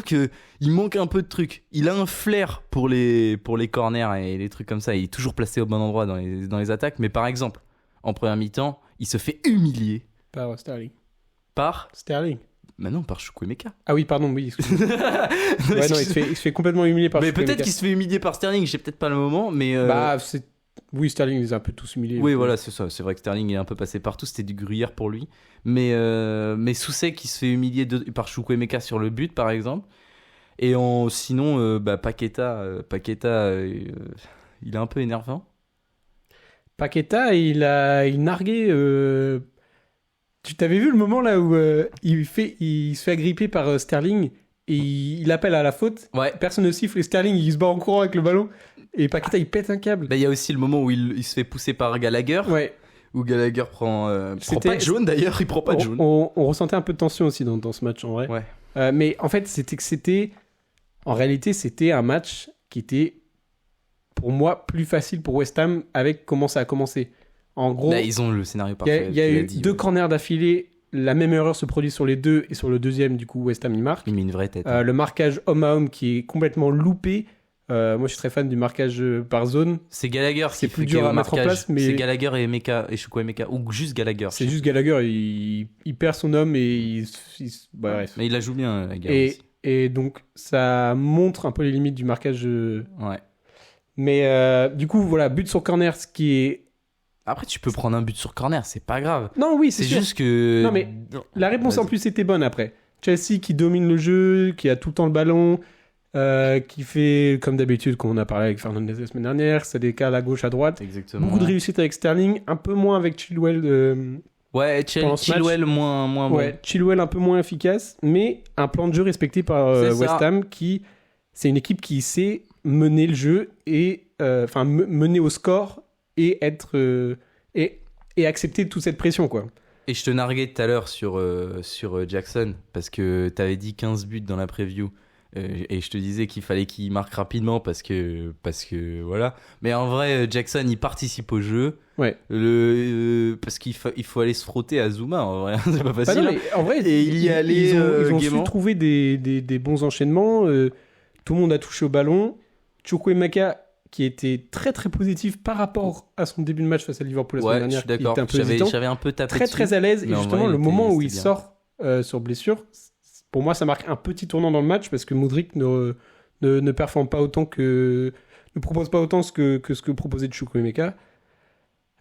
[SPEAKER 5] que il manque un peu de trucs. Il a un flair pour les corners et les trucs comme ça. Il est toujours placé au bon endroit dans les attaques. Mais par exemple, en première mi-temps, il se fait humilier
[SPEAKER 4] Par Sterling.
[SPEAKER 5] par...
[SPEAKER 4] Sterling.
[SPEAKER 5] Maintenant, par Chukwuemeka.
[SPEAKER 4] Ah oui, pardon, oui. excuse-moi. Ouais, non, il se fait complètement humilier par
[SPEAKER 5] Mais
[SPEAKER 4] Chukwuemeka.
[SPEAKER 5] peut-être qu'il se fait humilier par Sterling. J'ai peut-être pas le moment, mais...
[SPEAKER 4] Bah, oui, Sterling les a un peu tous humiliés.
[SPEAKER 5] Oui, voilà, c'est ça. C'est vrai que Sterling est un peu passé partout. C'était du gruyère pour lui. Mais Soucek qui se fait humilier par Chukwuemeka sur le but, par exemple. Et sinon, Paqueta, il est un peu énervant.
[SPEAKER 4] Paqueta, il nargué. Tu t'avais vu le moment là où il se fait agripper par Sterling et il appelle à la faute.
[SPEAKER 5] Ouais.
[SPEAKER 4] Personne ne siffle et Sterling il se bat en courant avec le ballon et Paqueta il pète un câble.
[SPEAKER 5] Bah, il y a aussi le moment où il se fait pousser par Gallagher.
[SPEAKER 4] Ouais.
[SPEAKER 5] Où Gallagher prend
[SPEAKER 4] C'était-
[SPEAKER 5] pas de jaune d'ailleurs. Il prend pas de jaune.
[SPEAKER 4] On ressentait un peu de tension aussi dans ce match en vrai.
[SPEAKER 5] Ouais.
[SPEAKER 4] Mais en fait en réalité c'était un match qui était pour moi plus facile pour West Ham avec comment ça a commencé. En gros,
[SPEAKER 5] Là, ils ont le scénario
[SPEAKER 4] il y a,
[SPEAKER 5] parfait.
[SPEAKER 4] il y a
[SPEAKER 5] tu l'as
[SPEAKER 4] eu
[SPEAKER 5] dit,
[SPEAKER 4] deux
[SPEAKER 5] ouais.
[SPEAKER 4] corners d'affilée. La même erreur se produit sur les deux et sur le deuxième, du coup, West Ham il marque.
[SPEAKER 5] Il met une vraie tête.
[SPEAKER 4] Le marquage homme à homme qui est complètement loupé. Moi, je suis très fan du marquage par zone.
[SPEAKER 5] C'est Gallagher
[SPEAKER 4] c'est
[SPEAKER 5] qui
[SPEAKER 4] plus
[SPEAKER 5] fait
[SPEAKER 4] dur
[SPEAKER 5] qu'il est
[SPEAKER 4] à
[SPEAKER 5] au
[SPEAKER 4] mettre en
[SPEAKER 5] marquage.
[SPEAKER 4] place, mais-
[SPEAKER 5] C'est Gallagher et Chukwuemeka ou juste Gallagher.
[SPEAKER 4] C'est juste Gallagher, il perd son homme et bref.
[SPEAKER 5] Mais il la joue bien, Gallagher aussi.
[SPEAKER 4] Et donc, ça montre un peu les limites du marquage.
[SPEAKER 5] Ouais.
[SPEAKER 4] Mais du coup, voilà, but sur corner, ce qui est.
[SPEAKER 5] Après, tu peux prendre un but sur corner, c'est pas grave.
[SPEAKER 4] Non, oui, c'est
[SPEAKER 5] C'est
[SPEAKER 4] sûr.
[SPEAKER 5] juste que.
[SPEAKER 4] Non, mais La réponse en
[SPEAKER 5] Vas-y.
[SPEAKER 4] plus était bonne après. Chelsea qui domine le jeu, qui a tout le temps le ballon, qui fait comme d'habitude, comme on a parlé avec Fernandez la semaine dernière, ça décale à gauche, à droite.
[SPEAKER 5] Exactement.
[SPEAKER 4] Beaucoup de réussite avec Sterling, un peu moins avec Chilwell.
[SPEAKER 5] Ouais,
[SPEAKER 4] pendant ce match.
[SPEAKER 5] Chilwell moins bon.
[SPEAKER 4] Ouais, Chilwell un peu moins efficace, mais un plan de jeu respecté par
[SPEAKER 5] C'est ça.
[SPEAKER 4] West Ham c'est une équipe qui sait mener le jeu et mener au score et être et accepter toute cette pression quoi.
[SPEAKER 5] Et je te narguais tout à l'heure sur Jackson, parce que t'avais dit 15 buts dans la preview. Et je te disais qu'il fallait qu'il marque rapidement parce que voilà. Mais en vrai, Jackson, il participe au jeu.
[SPEAKER 4] Ouais.
[SPEAKER 5] Parce qu'il faut aller se frotter à Zouma, en vrai. C'est pas
[SPEAKER 4] Bah
[SPEAKER 5] facile.
[SPEAKER 4] non, mais en vrai,
[SPEAKER 5] Et il y allait,
[SPEAKER 4] ils ont su
[SPEAKER 5] gaiement.
[SPEAKER 4] trouver des bons enchaînements. Tout le monde a touché au ballon. Chukwuemeka qui était très très positif par rapport à son début de match face à Liverpool la semaine
[SPEAKER 5] Ouais, je
[SPEAKER 4] dernière.
[SPEAKER 5] suis d'accord.
[SPEAKER 4] Il était un peu hésitant.
[SPEAKER 5] J'avais un peu tapé
[SPEAKER 4] Très
[SPEAKER 5] dessus.
[SPEAKER 4] très à l'aise. Et
[SPEAKER 5] Mais en
[SPEAKER 4] justement,
[SPEAKER 5] vrai,
[SPEAKER 4] le moment où il
[SPEAKER 5] c'était bien.
[SPEAKER 4] sort sur blessure, pour moi, ça marque un petit tournant dans le match parce que Modric ne performe pas autant ne propose pas autant ce que proposait Chukwuemeka.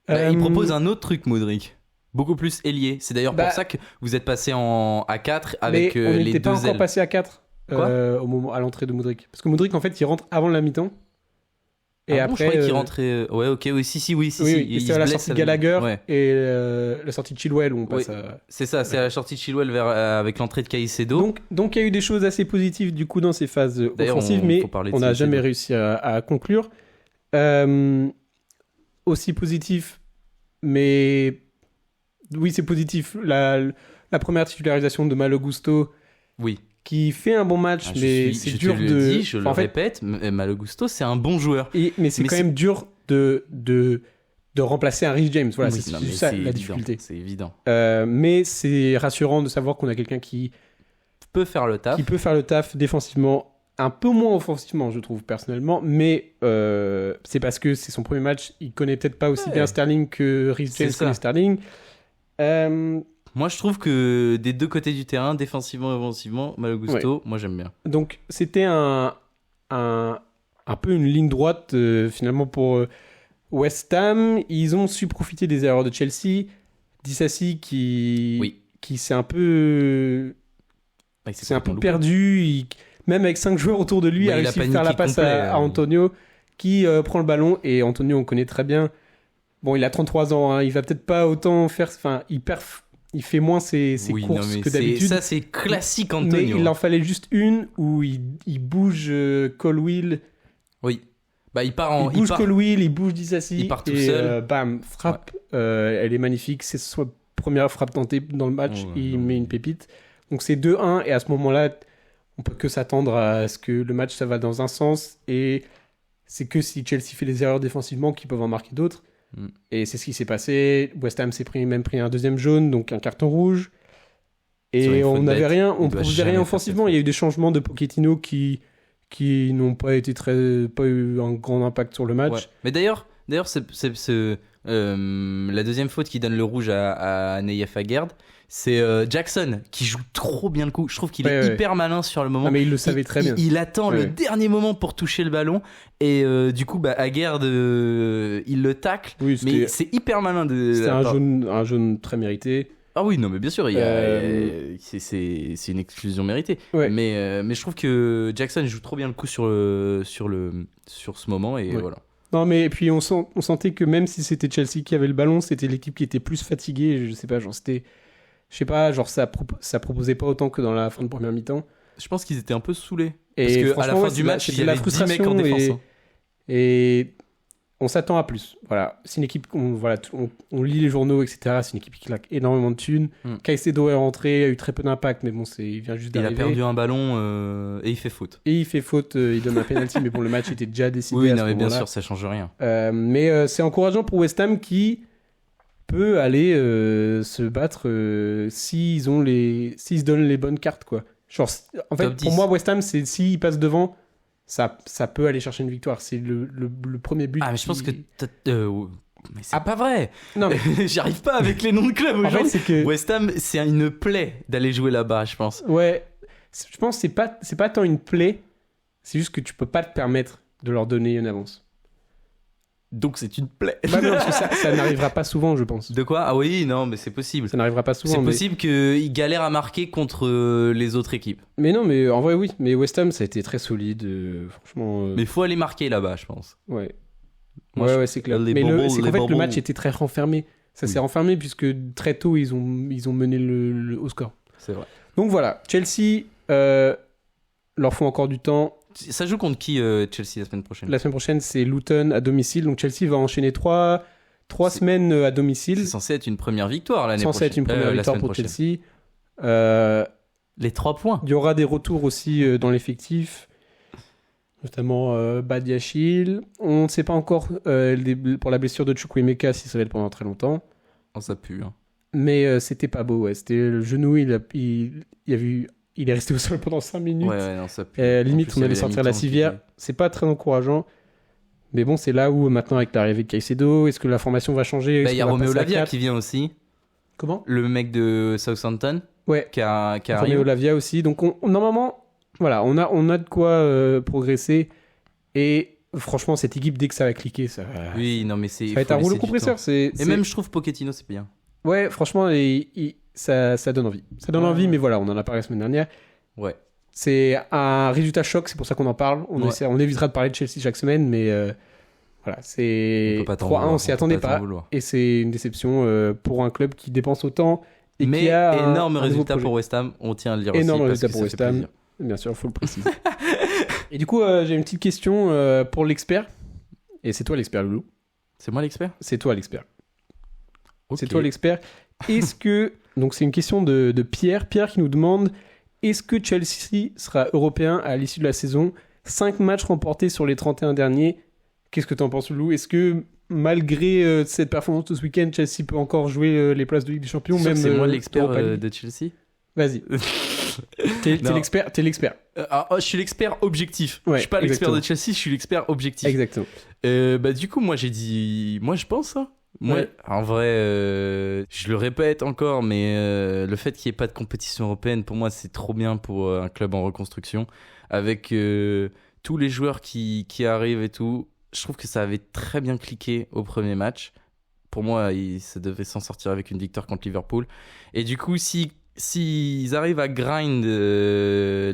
[SPEAKER 5] Il propose un autre truc, Modric. Beaucoup plus ailier. C'est d'ailleurs
[SPEAKER 4] Bah,
[SPEAKER 5] pour ça que vous êtes passé en A4 avec
[SPEAKER 4] mais on
[SPEAKER 5] les
[SPEAKER 4] n'était pas
[SPEAKER 5] deux
[SPEAKER 4] encore
[SPEAKER 5] ailes.
[SPEAKER 4] passé à 4
[SPEAKER 5] Quoi
[SPEAKER 4] à l'entrée de Modric. Parce que Modric, en fait, il rentre avant la mi-temps. Et
[SPEAKER 5] Ah bon,
[SPEAKER 4] après,
[SPEAKER 5] je croyais qu'il rentrait. Ouais, ok, oui, si.
[SPEAKER 4] oui,
[SPEAKER 5] Il
[SPEAKER 4] c'est
[SPEAKER 5] se
[SPEAKER 4] à la
[SPEAKER 5] blesse
[SPEAKER 4] sortie de
[SPEAKER 5] avec-
[SPEAKER 4] Gallagher
[SPEAKER 5] Ouais.
[SPEAKER 4] et la sortie de Chilwell où on passe
[SPEAKER 5] Oui.
[SPEAKER 4] à...
[SPEAKER 5] C'est ça, c'est à la sortie de Chilwell avec l'entrée de Caicedo.
[SPEAKER 4] Donc il y a eu des choses assez positives du coup dans ces phases
[SPEAKER 5] D'ailleurs,
[SPEAKER 4] offensives,
[SPEAKER 5] on-
[SPEAKER 4] mais
[SPEAKER 5] faut parler de
[SPEAKER 4] on n'a
[SPEAKER 5] Caicedo.
[SPEAKER 4] jamais réussi à conclure. Aussi positif, mais oui c'est positif. La première titularisation de Malo Gusto
[SPEAKER 5] Oui.
[SPEAKER 4] qui fait un bon match,
[SPEAKER 5] Ah,
[SPEAKER 4] mais c'est
[SPEAKER 5] je
[SPEAKER 4] dur
[SPEAKER 5] te le
[SPEAKER 4] de...
[SPEAKER 5] dis, je le
[SPEAKER 4] en fait,
[SPEAKER 5] répète, Malo Gusto, c'est un bon joueur.
[SPEAKER 4] mais c'est
[SPEAKER 5] Mais
[SPEAKER 4] quand
[SPEAKER 5] c'est-
[SPEAKER 4] même dur de remplacer un Rhys James. Voilà,
[SPEAKER 5] Oui,
[SPEAKER 4] c'est
[SPEAKER 5] non,
[SPEAKER 4] juste
[SPEAKER 5] mais
[SPEAKER 4] ça
[SPEAKER 5] c'est
[SPEAKER 4] la
[SPEAKER 5] évident,
[SPEAKER 4] difficulté.
[SPEAKER 5] C'est évident.
[SPEAKER 4] Mais c'est rassurant de savoir qu'on a quelqu'un qui
[SPEAKER 5] Peut faire le taf.
[SPEAKER 4] peut faire le taf défensivement un peu moins offensivement, je trouve, personnellement, mais c'est parce que c'est son premier match, il connaît peut-être pas aussi bien Sterling que Reece James connaît Sterling.
[SPEAKER 5] Moi, je trouve que des deux côtés du terrain, défensivement et offensivement, Malo Gusto, moi j'aime bien.
[SPEAKER 4] Donc, c'était un peu une ligne droite, finalement, pour West Ham. Ils ont su profiter des erreurs de Chelsea. Disasi qui s'est un peu... c'est un peu perdu. Même avec 5 joueurs autour de lui, il a réussi à faire la passe à Antonio, qui prend le ballon. Et Antonio, on connaît très bien. Bon, il a 33 ans. Hein, il va peut-être pas autant faire... Enfin, il fait moins ses courses que d'habitude.
[SPEAKER 5] Ça, c'est classique Antonio.
[SPEAKER 4] Mais il en fallait juste une où il bouge Colwill.
[SPEAKER 5] Oui. Bah, il
[SPEAKER 4] bouge Colwill, il bouge Disasi.
[SPEAKER 5] Il part tout seul.
[SPEAKER 4] Bam, frappe. Ouais. Elle est magnifique. C'est sa première frappe tentée dans le match. Il met une pépite. Donc c'est 2-1. Et à ce moment-là, on peut que s'attendre à ce que le match, ça va dans un sens. Et c'est que si Chelsea fait des erreurs défensivement qu'ils peuvent en marquer d'autres. Et c'est ce qui s'est passé. West Ham s'est même pris un deuxième jaune, donc un carton rouge. Et on n'avait rien, on proposait rien offensivement. Il y a eu des changements de Pochettino qui n'ont pas eu un grand impact sur le match.
[SPEAKER 5] Ouais. Mais d'ailleurs, c'est la deuxième faute qui donne le rouge à Nayef Aguerd, c'est Jackson qui joue trop bien le coup. Je trouve qu'il est hyper malin sur le moment.
[SPEAKER 4] Ah, mais il le savait très bien.
[SPEAKER 5] Il attend le dernier moment pour toucher le ballon et du coup Aguerd il le tacle. Oui, mais c'est hyper malin
[SPEAKER 4] c'était un jaune très mérité.
[SPEAKER 5] Ah oui, non mais bien sûr, c'est une exclusion méritée. Ouais. Mais je trouve que Jackson joue trop bien le coup sur ce moment et voilà.
[SPEAKER 4] Non, mais puis on sentait que même si c'était Chelsea qui avait le ballon, c'était l'équipe qui était plus fatiguée. Je sais pas, genre ça proposait pas autant que dans la fin de première mi-temps.
[SPEAKER 5] Je pense qu'ils étaient un peu saoulés. Parce qu'à la fin du match, il y avait 10 mecs en défense.
[SPEAKER 4] Et on s'attend à plus. Voilà. C'est une équipe, on lit les journaux, etc. C'est une équipe qui claque énormément de thunes. Caicedo est rentré, a eu très peu d'impact, mais bon, il vient juste d'arriver.
[SPEAKER 5] Il a perdu un ballon et il fait faute.
[SPEAKER 4] Il donne un penalty, mais bon, le match était déjà décidé.
[SPEAKER 5] Oui, non, mais bien sûr, ça change rien.
[SPEAKER 4] Mais c'est encourageant pour West Ham qui peut aller se battre s'ils se donnent les bonnes cartes, quoi. Genre, en fait, pour moi, West Ham, c'est s'ils passent devant, ça peut aller chercher une victoire. C'est le premier but.
[SPEAKER 5] Ah, mais je pense que mais c'est pas vrai.
[SPEAKER 4] Non, mais...
[SPEAKER 5] J'y arrive pas avec les noms de clubs aujourd'hui.
[SPEAKER 4] En fait, c'est que...
[SPEAKER 5] West Ham, c'est une plaie d'aller jouer là-bas, je pense.
[SPEAKER 4] Ouais, je pense que c'est pas tant une plaie, c'est juste que tu peux pas te permettre de leur donner une avance.
[SPEAKER 5] Donc c'est une plaie.
[SPEAKER 4] Bah non, parce que ça n'arrivera pas souvent, je pense.
[SPEAKER 5] De quoi ? Ah oui, non, mais c'est possible.
[SPEAKER 4] Ça n'arrivera pas souvent.
[SPEAKER 5] C'est possible qu'ils galèrent à marquer contre les autres équipes.
[SPEAKER 4] Mais non, mais en vrai, oui. Mais West Ham, ça a été très solide, franchement.
[SPEAKER 5] Mais il faut aller marquer là-bas, je pense.
[SPEAKER 4] Ouais. Ouais, c'est clair. Mais c'est qu'en fait, le match était très renfermé. Ça s'est renfermé puisque très tôt, ils ont mené au score.
[SPEAKER 5] C'est vrai.
[SPEAKER 4] Donc voilà, Chelsea leur faut encore du temps.
[SPEAKER 5] Ça joue contre qui Chelsea la semaine prochaine ?
[SPEAKER 4] La semaine prochaine, c'est Luton à domicile. Donc Chelsea va enchaîner 3 semaines à domicile.
[SPEAKER 5] C'est censé être une première victoire l'année prochaine.
[SPEAKER 4] C'est censé être une première victoire pour Chelsea.
[SPEAKER 5] Les 3 points.
[SPEAKER 4] Il y aura des retours aussi dans l'effectif, notamment Badiachil. On ne sait pas encore pour la blessure de Chukwuemeka si ça va être pendant très longtemps.
[SPEAKER 5] Oh, ça pue. Hein.
[SPEAKER 4] Mais c'était pas beau. Ouais. C'était le genou, il est resté au sol pendant 5 minutes.
[SPEAKER 5] Ouais, non, ça pue.
[SPEAKER 4] Limite, on allait sortir la civière. C'est pas très encourageant. Mais bon, c'est là où maintenant, avec l'arrivée de Caicedo, est-ce que la formation va changer ?
[SPEAKER 5] Il y a Romeo Lavia qui vient aussi.
[SPEAKER 4] Comment ?
[SPEAKER 5] Le mec de Southampton.
[SPEAKER 4] Ouais.
[SPEAKER 5] Qui arrive.
[SPEAKER 4] Romeo Lavia aussi. Donc, normalement, voilà, on a de quoi progresser. Et franchement, cette équipe, dès que ça va cliquer, ça va...
[SPEAKER 5] Oui, non, mais ça
[SPEAKER 4] va être un rouleau compresseur.
[SPEAKER 5] Même, je trouve, Pochettino, c'est bien.
[SPEAKER 4] Ouais, franchement, ça donne envie. Ça donne envie, mais voilà, on en a parlé la semaine dernière.
[SPEAKER 5] Ouais.
[SPEAKER 4] C'est un résultat choc, c'est pour ça qu'on en parle. On évitera de parler de Chelsea chaque semaine, mais voilà, c'est 3-1, on s'y attendait pas. Et c'est une déception pour un club qui dépense autant. Et
[SPEAKER 5] mais
[SPEAKER 4] qui a
[SPEAKER 5] énorme résultat pour West Ham, on tient à le dire
[SPEAKER 4] énorme
[SPEAKER 5] aussi.
[SPEAKER 4] Résultat pour West Ham, bien sûr, il faut le préciser. Et du coup, j'ai une petite question pour l'expert. Et c'est toi l'expert, Loulou.
[SPEAKER 5] C'est moi l'expert ?
[SPEAKER 4] C'est toi l'expert.
[SPEAKER 5] Okay.
[SPEAKER 4] C'est toi l'expert. Est-ce que... Donc c'est une question de Pierre. Pierre qui nous demande: est-ce que Chelsea sera européen à l'issue de la saison ? 5 matchs remportés sur les 31 derniers. Qu'est-ce que tu en penses, Loulou ? Est-ce que malgré cette performance de ce week-end, Chelsea peut encore jouer les places de Ligue des Champions ?
[SPEAKER 5] Même c'est moi l'expert de Chelsea ?
[SPEAKER 4] Vas-y. T'es
[SPEAKER 5] Non.
[SPEAKER 4] l'expert.
[SPEAKER 5] Je suis l'expert objectif.
[SPEAKER 4] Ouais,
[SPEAKER 5] Je suis pas l'expert
[SPEAKER 4] exactement.
[SPEAKER 5] de Chelsea, je suis l'expert objectif.
[SPEAKER 4] Exactement.
[SPEAKER 5] Du coup, moi j'ai dit, moi je pense. Hein. Moi,
[SPEAKER 4] Ouais.
[SPEAKER 5] en vrai, je le répète encore, mais le fait qu'il n'y ait pas de compétition européenne, pour moi, c'est trop bien pour un club en reconstruction, avec tous les joueurs qui arrivent et tout. Je trouve que ça avait très bien cliqué au premier match. Pour moi, ça devait s'en sortir avec une victoire contre Liverpool. Et du coup, s'ils arrivent à grind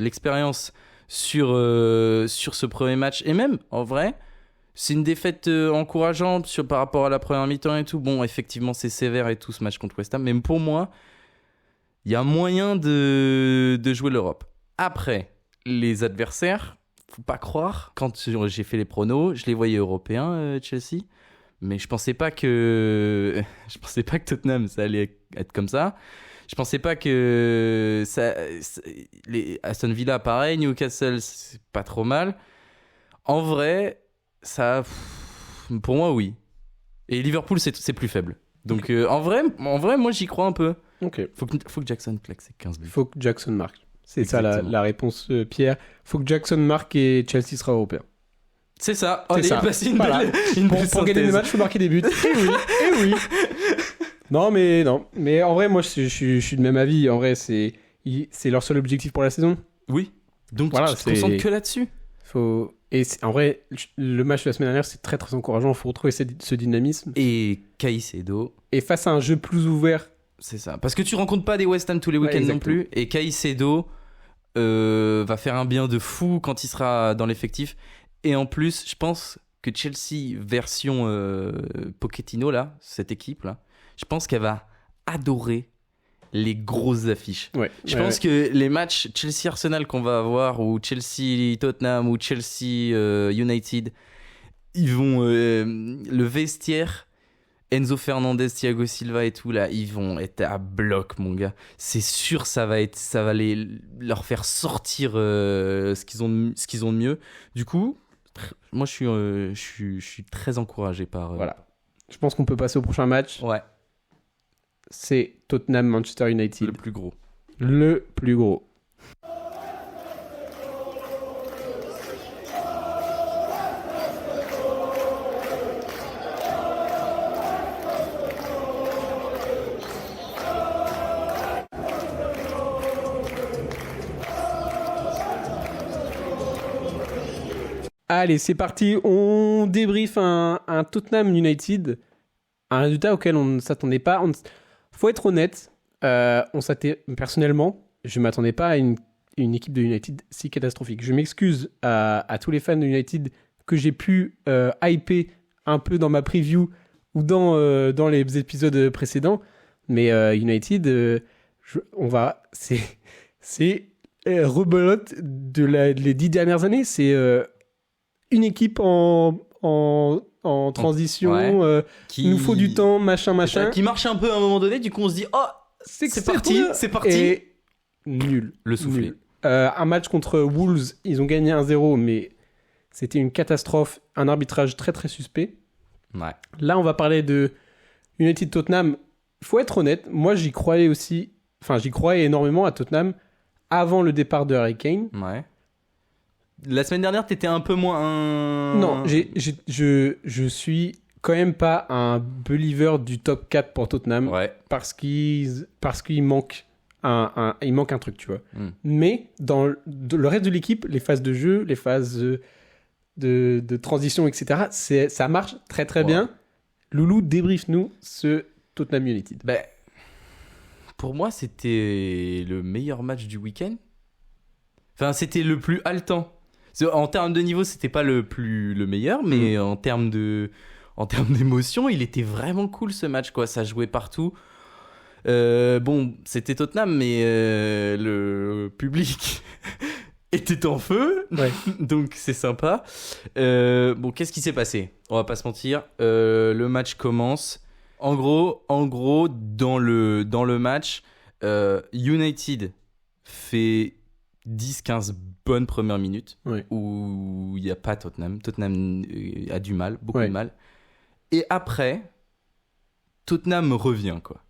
[SPEAKER 5] l'expérience sur ce premier match, et même, en vrai, c'est une défaite encourageante par rapport à la première mi-temps et tout. Bon, effectivement, c'est sévère et tout, ce match contre West Ham. Mais pour moi, il y a moyen de jouer l'Europe. Après, les adversaires, faut pas croire. Quand j'ai fait les pronos, je les voyais européens, Chelsea. Mais je pensais pas que Tottenham ça allait être comme ça. Je pensais pas que les Aston Villa pareil, Newcastle c'est pas trop mal. En vrai, ça pour moi oui. Et Liverpool c'est plus faible. Donc en vrai moi j'y crois un peu.
[SPEAKER 4] Ok.
[SPEAKER 5] Faut que Jackson claque ses 15 buts.
[SPEAKER 4] Faut que Jackson marque. C'est ça
[SPEAKER 5] Exactement.
[SPEAKER 4] la réponse, Pierre. Faut que Jackson marque et Chelsea sera européen.
[SPEAKER 5] C'est ça.
[SPEAKER 4] C'est ça.
[SPEAKER 5] Bah, c'est une
[SPEAKER 4] Voilà.
[SPEAKER 5] belle
[SPEAKER 4] Pour gagner des
[SPEAKER 5] synthèse.
[SPEAKER 4] matchs, faut marquer des buts. Eh oui. Non. Mais en vrai, moi, je suis de même avis. En vrai, c'est leur seul objectif pour la saison.
[SPEAKER 5] Oui. Donc
[SPEAKER 4] Voilà,
[SPEAKER 5] tu te concentres que là-dessus.
[SPEAKER 4] En vrai, le match de la semaine dernière, c'est très très encourageant. Il faut retrouver ce dynamisme.
[SPEAKER 5] Et Caicedo.
[SPEAKER 4] Et face à un jeu plus ouvert,
[SPEAKER 5] C'est ça. Parce que tu rencontres pas des West Ham tous les
[SPEAKER 4] Ouais,
[SPEAKER 5] week-ends non
[SPEAKER 4] exactement.
[SPEAKER 5] plus. Et Caicedo va faire un bien de fou quand il sera dans l'effectif. Et en plus, je pense que Chelsea version Pochettino, là, cette équipe-là, je pense qu'elle va adorer les grosses affiches.
[SPEAKER 4] ouais.
[SPEAKER 5] Je pense que les matchs Chelsea-Arsenal qu'on va avoir, ou Chelsea-Tottenham, ou Chelsea-United, ils vont... le vestiaire... Enzo Fernandez, Thiago Silva et tout là, ils vont être à bloc, mon gars. C'est sûr, ça va leur faire sortir ce qu'ils ont de mieux. Du coup, moi je suis très encouragé par.
[SPEAKER 4] Voilà. Je pense qu'on peut passer au prochain match.
[SPEAKER 5] Ouais,
[SPEAKER 4] C'est Tottenham-Manchester United.
[SPEAKER 5] le plus gros.
[SPEAKER 4] Le plus gros. Allez, c'est parti. On débriefe un Tottenham United. Un résultat auquel on ne s'attendait pas. Faut être honnête. Personnellement, je ne m'attendais pas à une équipe de United si catastrophique. Je m'excuse à tous les fans de United que j'ai pu hyper un peu dans ma preview ou dans les épisodes précédents. Mais United, c'est rebelote les 10 dernières années. C'est une équipe en transition.
[SPEAKER 5] Ouais.
[SPEAKER 4] Il nous faut du temps, machin.
[SPEAKER 5] Qui marche un peu à un moment donné, du coup on se dit oh c'est parti,
[SPEAKER 4] cool.
[SPEAKER 5] c'est parti.
[SPEAKER 4] Et nul.
[SPEAKER 5] Le soufflet.
[SPEAKER 4] Nul. Un match contre Wolves, ils ont gagné 1-0, mais c'était une catastrophe, un arbitrage très très suspect.
[SPEAKER 5] Ouais.
[SPEAKER 4] Là, on va parler de United Tottenham. Il faut être honnête, moi j'y croyais énormément à Tottenham avant le départ de Harry Kane.
[SPEAKER 5] Ouais. La semaine dernière, t'étais un peu moins.
[SPEAKER 4] Non, je suis quand même pas un believer du top 4 pour Tottenham
[SPEAKER 5] Ouais.
[SPEAKER 4] parce qu'il manque il manque un truc, tu vois.
[SPEAKER 5] Mm.
[SPEAKER 4] Mais dans le reste de l'équipe, les phases de jeu, les phases de transition, etc., ça marche très très
[SPEAKER 5] Ouais.
[SPEAKER 4] bien. Loulou, débrief-nous ce Tottenham United.
[SPEAKER 5] Ben, pour moi, c'était le meilleur match du week-end. Enfin, c'était le plus haletant. En termes de niveau, c'était pas le meilleur, mais en termes d'émotion, il était vraiment cool ce match, quoi. Ça jouait partout. Bon, c'était Tottenham, mais le public était en feu,
[SPEAKER 4] Ouais.
[SPEAKER 5] donc c'est sympa. Bon, qu'est-ce qui s'est passé ? On va pas se mentir. Le match commence. En gros, dans le match, United fait 10-15 bonnes premières minutes
[SPEAKER 4] Ouais.
[SPEAKER 5] où il n'y a pas Tottenham. Tottenham a du mal, beaucoup
[SPEAKER 4] Ouais.
[SPEAKER 5] de mal. Et après, Tottenham revient, quoi.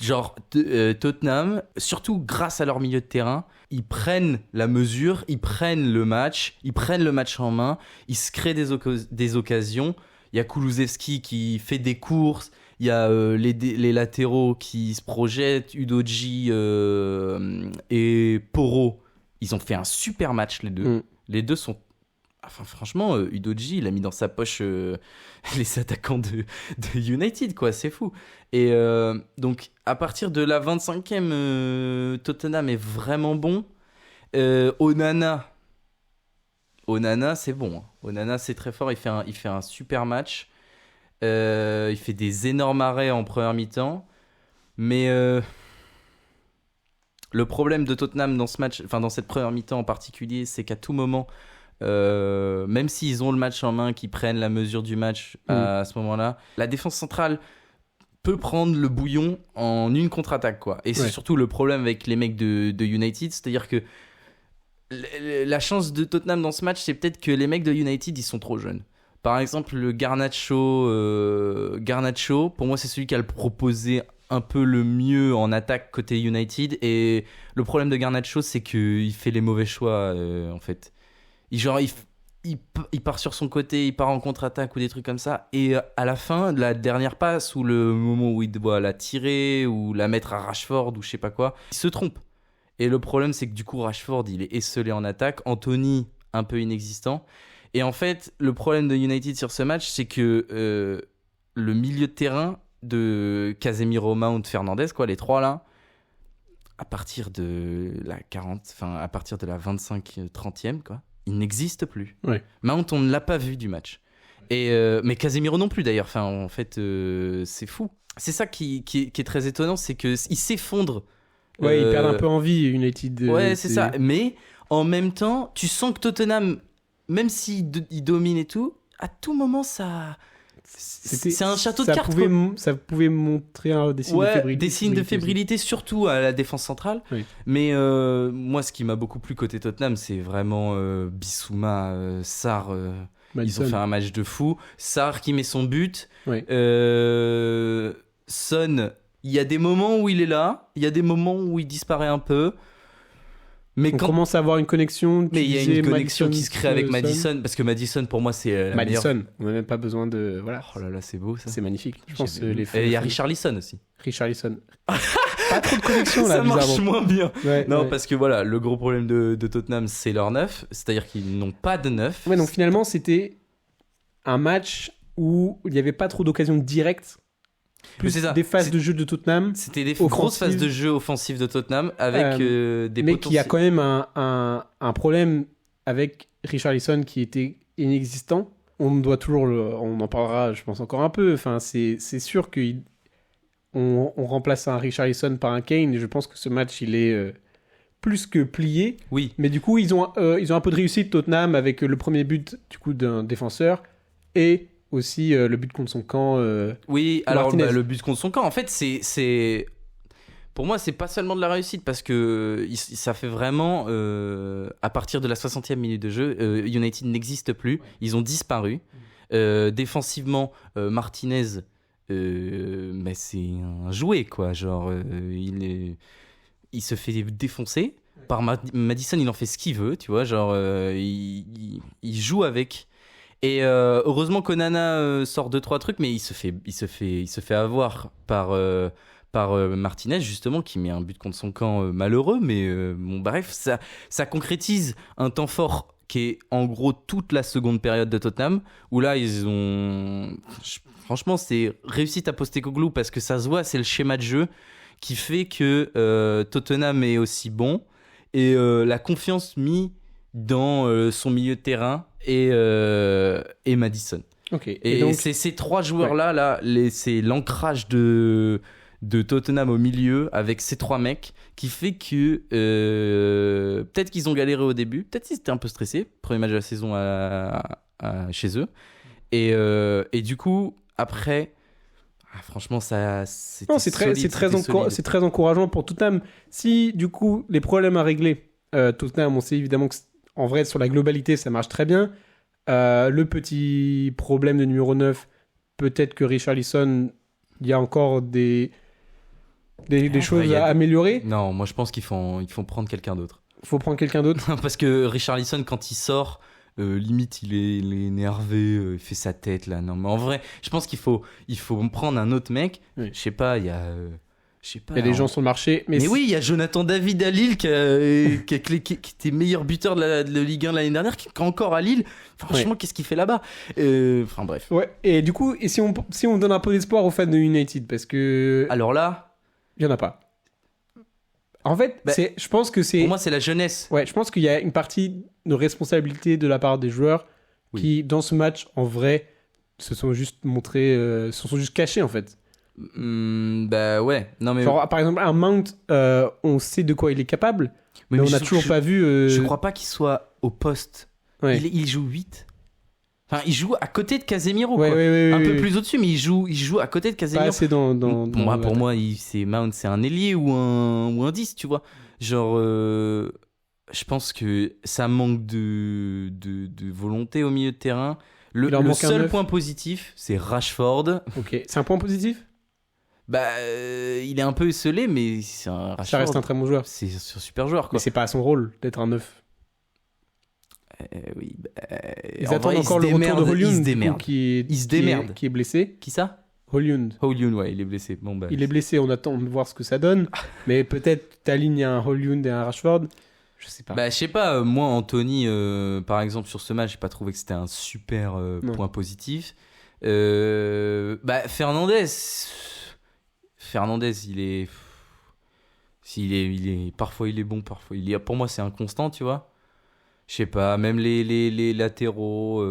[SPEAKER 5] Genre, Tottenham, surtout grâce à leur milieu de terrain, ils prennent la mesure, ils prennent le match en main, ils se créent des occasions. Il y a Kulusevski qui fait des courses, il y a les latéraux qui se projettent, Udogie et Porro. Ils ont fait un super match, les deux. Les deux sont... Enfin, franchement, Udogie, il a mis dans sa poche les attaquants de United, quoi. C'est fou. Et donc, à partir de la 25e, Tottenham est vraiment bon. Onana, c'est bon. Hein. Onana, c'est très fort. Il fait un super match. Il fait des énormes arrêts en première mi-temps. Mais le problème de Tottenham dans ce match, enfin dans cette première mi-temps en particulier, c'est qu'à tout moment, même s'ils ont le match en main, qu'ils prennent la mesure du match à ce moment-là, la défense centrale peut prendre le bouillon en une contre-attaque, quoi. Et c'est surtout le problème avec les mecs de United, c'est-à-dire que la chance de Tottenham dans ce match, c'est peut-être que les mecs de United, ils sont trop jeunes. Par exemple, le Garnacho, pour moi, c'est celui qui a le proposé un peu le mieux en attaque côté United. Et le problème de Garnacho, c'est qu'il fait les mauvais choix, en fait. Il part sur son côté, il part en contre-attaque ou des trucs comme ça. Et à la fin, la dernière passe ou le moment où il doit la tirer ou la mettre à Rashford ou je sais pas quoi, il se trompe. Et le problème, c'est que du coup, Rashford, il est esselé en attaque. Anthony, un peu inexistant. Et en fait, le problème de United sur ce match, c'est que le milieu de terrain de Casemiro, Mount, Fernandes, quoi, les trois là, à partir de la 25-30e, quoi, il n'existe plus.
[SPEAKER 4] Ouais.
[SPEAKER 5] Mount, on ne l'a pas vu du match. Et, mais Casemiro non plus d'ailleurs. Enfin, en fait, c'est fou. C'est ça qui est très étonnant, c'est qu'il s'effondre.
[SPEAKER 4] Ouais, ils perdent un peu en vie, United.
[SPEAKER 5] Ouais, c'est ça. Mais en même temps, tu sens que Tottenham, même s'il domine et tout, à tout moment, ça... C'est un château de cartes.
[SPEAKER 4] Ça pouvait montrer des signes de fébrilité.
[SPEAKER 5] Des signes de fébrilité, surtout à la défense centrale. Oui. Mais moi, ce qui m'a beaucoup plu côté Tottenham, c'est vraiment Bissouma, Sarr. Ils ont fait un match de fou. Sarr qui met son but. Oui. Son, il y a des moments où il est là. Il y a des moments où il disparaît un peu.
[SPEAKER 4] Mais on commence à avoir une connexion.
[SPEAKER 5] Mais il y a une connexion qui se crée avec Maddison, parce que Maddison, pour moi, c'est
[SPEAKER 4] Madison. On n'a même pas besoin de... Voilà.
[SPEAKER 5] Oh là là, c'est beau ça.
[SPEAKER 4] C'est magnifique. Je pense
[SPEAKER 5] et il y a Richarlison aussi.
[SPEAKER 4] Richarlison. Pas trop de connexion là,
[SPEAKER 5] ça
[SPEAKER 4] bizarrement.
[SPEAKER 5] Marche moins bien. Non, parce que voilà, le gros problème de Tottenham, c'est leur neuf. C'est-à-dire qu'ils n'ont pas de neuf.
[SPEAKER 4] Ouais, donc finalement, c'était un match où il n'y avait pas trop d'occasions directes. Plus des phases de jeu de Tottenham.
[SPEAKER 5] C'était des grosses phases de jeu offensives de Tottenham avec des
[SPEAKER 4] mais qu'il y a quand même un problème avec Richarlison qui était inexistant. On doit toujours on en parlera, je pense, encore un peu. Enfin, c'est sûr qu'on remplace un Richarlison par un Kane. Et je pense que ce match, il est plus que plié.
[SPEAKER 5] Oui.
[SPEAKER 4] Mais du coup, ils ont un peu de réussite, Tottenham, avec le premier but du coup d'un défenseur et aussi le but contre son camp.
[SPEAKER 5] Oui, alors le but contre son camp, en fait, c'est pour moi, c'est pas seulement de la réussite parce que ça fait vraiment à partir de la 60e minute de jeu, United n'existe plus, ils ont disparu. Défensivement, Martinez, mais c'est un jouet quoi, genre il se fait défoncer par Maddison, il en fait ce qu'il veut, tu vois, genre il joue avec. Et heureusement qu'Onana sort 2-3 trucs, mais il se fait avoir par Martinez justement, qui met un but contre son camp malheureux, mais bon bref, ça concrétise un temps fort qui est en gros toute la seconde période de Tottenham, où là ils ont, franchement c'est réussite à Postecoglou parce que ça se voit, c'est le schéma de jeu qui fait que Tottenham est aussi bon et la confiance mise dans son milieu de terrain et Maddison.
[SPEAKER 4] Okay.
[SPEAKER 5] Et donc, c'est ces trois joueurs-là, c'est l'ancrage de Tottenham au milieu avec ces trois mecs qui fait que peut-être qu'ils ont galéré au début, peut-être qu'ils étaient un peu stressés, premier match de la saison chez eux. Et du coup, après... franchement, c'est
[SPEAKER 4] très encourageant pour Tottenham. Si, du coup, les problèmes à régler, Tottenham, on sait évidemment que en vrai, sur la globalité, ça marche très bien. Le petit problème de numéro 9, peut-être que Richarlison, il y a encore des Des choses
[SPEAKER 5] y a
[SPEAKER 4] à améliorer.
[SPEAKER 5] Non, moi je pense qu'ils font prendre quelqu'un d'autre.
[SPEAKER 4] Faut prendre quelqu'un d'autre.
[SPEAKER 5] Parce que Richarlison, quand il sort, limite il est énervé, il fait sa tête là. Non, mais en vrai, je pense qu'il faut prendre un autre mec.
[SPEAKER 4] Oui.
[SPEAKER 5] Je sais pas, il y a. Je sais pas.
[SPEAKER 4] Il y a des gens sur le marché.
[SPEAKER 5] Mais oui, il y a Jonathan David à Lille qui était meilleur buteur de la Ligue 1 de l'année dernière, qui est encore à Lille. Franchement, qu'est-ce qu'il fait là-bas? Enfin bref.
[SPEAKER 4] Ouais, et du coup, si on donne un peu d'espoir aux fans de United, parce que.
[SPEAKER 5] Alors là,
[SPEAKER 4] il y en a pas. En fait, je pense que c'est.
[SPEAKER 5] pour moi, c'est la jeunesse.
[SPEAKER 4] Ouais, je pense qu'il y a une partie de responsabilité de la part des joueurs qui, dans ce match, en vrai, se sont juste montrés, se sont juste cachés en fait.
[SPEAKER 5] Bah ouais. Non mais.
[SPEAKER 4] Genre, par exemple, un Mount, on sait de quoi il est capable, mais on n'a toujours pas vu.
[SPEAKER 5] Je crois pas qu'il soit au poste.
[SPEAKER 4] Ouais.
[SPEAKER 5] Il joue 8. Enfin, il joue à côté de Casemiro.
[SPEAKER 4] Ouais,
[SPEAKER 5] quoi.
[SPEAKER 4] ouais,
[SPEAKER 5] un peu
[SPEAKER 4] ouais.
[SPEAKER 5] plus au-dessus, mais il joue à côté de Casemiro.
[SPEAKER 4] Pas assez dans
[SPEAKER 5] Pour moi, c'est Mount, c'est un ailier ou un 10, tu vois. Genre, je pense que ça manque de volonté au milieu de terrain. Le seul point positif, c'est Rashford.
[SPEAKER 4] Ok, c'est un point positif.
[SPEAKER 5] Bah, il est un peu esselé, mais c'est un Rashford.
[SPEAKER 4] Ça reste un très bon joueur.
[SPEAKER 5] C'est un super joueur, quoi.
[SPEAKER 4] Mais c'est pas à son rôle d'être un neuf.
[SPEAKER 5] Oui,
[SPEAKER 4] Ils attendent encore le retour de Højlund, qui est blessé.
[SPEAKER 5] Qui ça?
[SPEAKER 4] Højlund.
[SPEAKER 5] Højlund, ouais, il est blessé. Bon, bah,
[SPEAKER 4] il est blessé, on attend de voir ce que ça donne. Mais peut-être t'alignes un Højlund et un Rashford. Je sais pas.
[SPEAKER 5] Bah, je sais pas, moi, Anthony, par exemple, sur ce match, j'ai pas trouvé que c'était un super point positif. Bah, Fernandez, il est. Parfois il est bon, parfois il est. Pour moi, c'est inconstant, tu vois. Je sais pas, même les latéraux.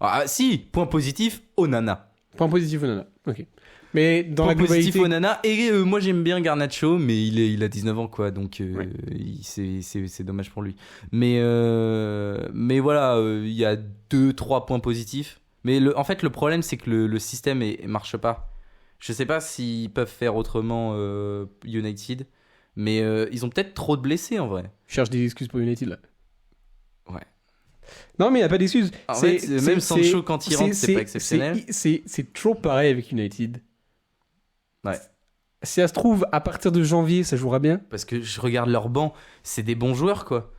[SPEAKER 5] Ah, si, point positif, Onana.
[SPEAKER 4] Point positif, Onana. Ok. Mais dans
[SPEAKER 5] point
[SPEAKER 4] la globalité.
[SPEAKER 5] Positif, Onana. Et moi, j'aime bien Garnacho, mais il a 19 ans, quoi. Donc, c'est dommage pour lui. Mais voilà, il y a 2-3 points positifs. Mais en fait, le problème, c'est que le système marche pas. Je sais pas s'ils peuvent faire autrement United. Mais ils ont peut-être trop de blessés en vrai.
[SPEAKER 4] Je cherche des excuses pour United là.
[SPEAKER 5] Ouais.
[SPEAKER 4] Non, mais il n'y a pas d'excuses.
[SPEAKER 5] En fait, même Sancho, quand il rentre, c'est pas exceptionnel.
[SPEAKER 4] C'est toujours pareil avec United.
[SPEAKER 5] Ouais.
[SPEAKER 4] Si ça se trouve, à partir de janvier, ça jouera bien.
[SPEAKER 5] Parce que je regarde leur banc, c'est des bons joueurs quoi.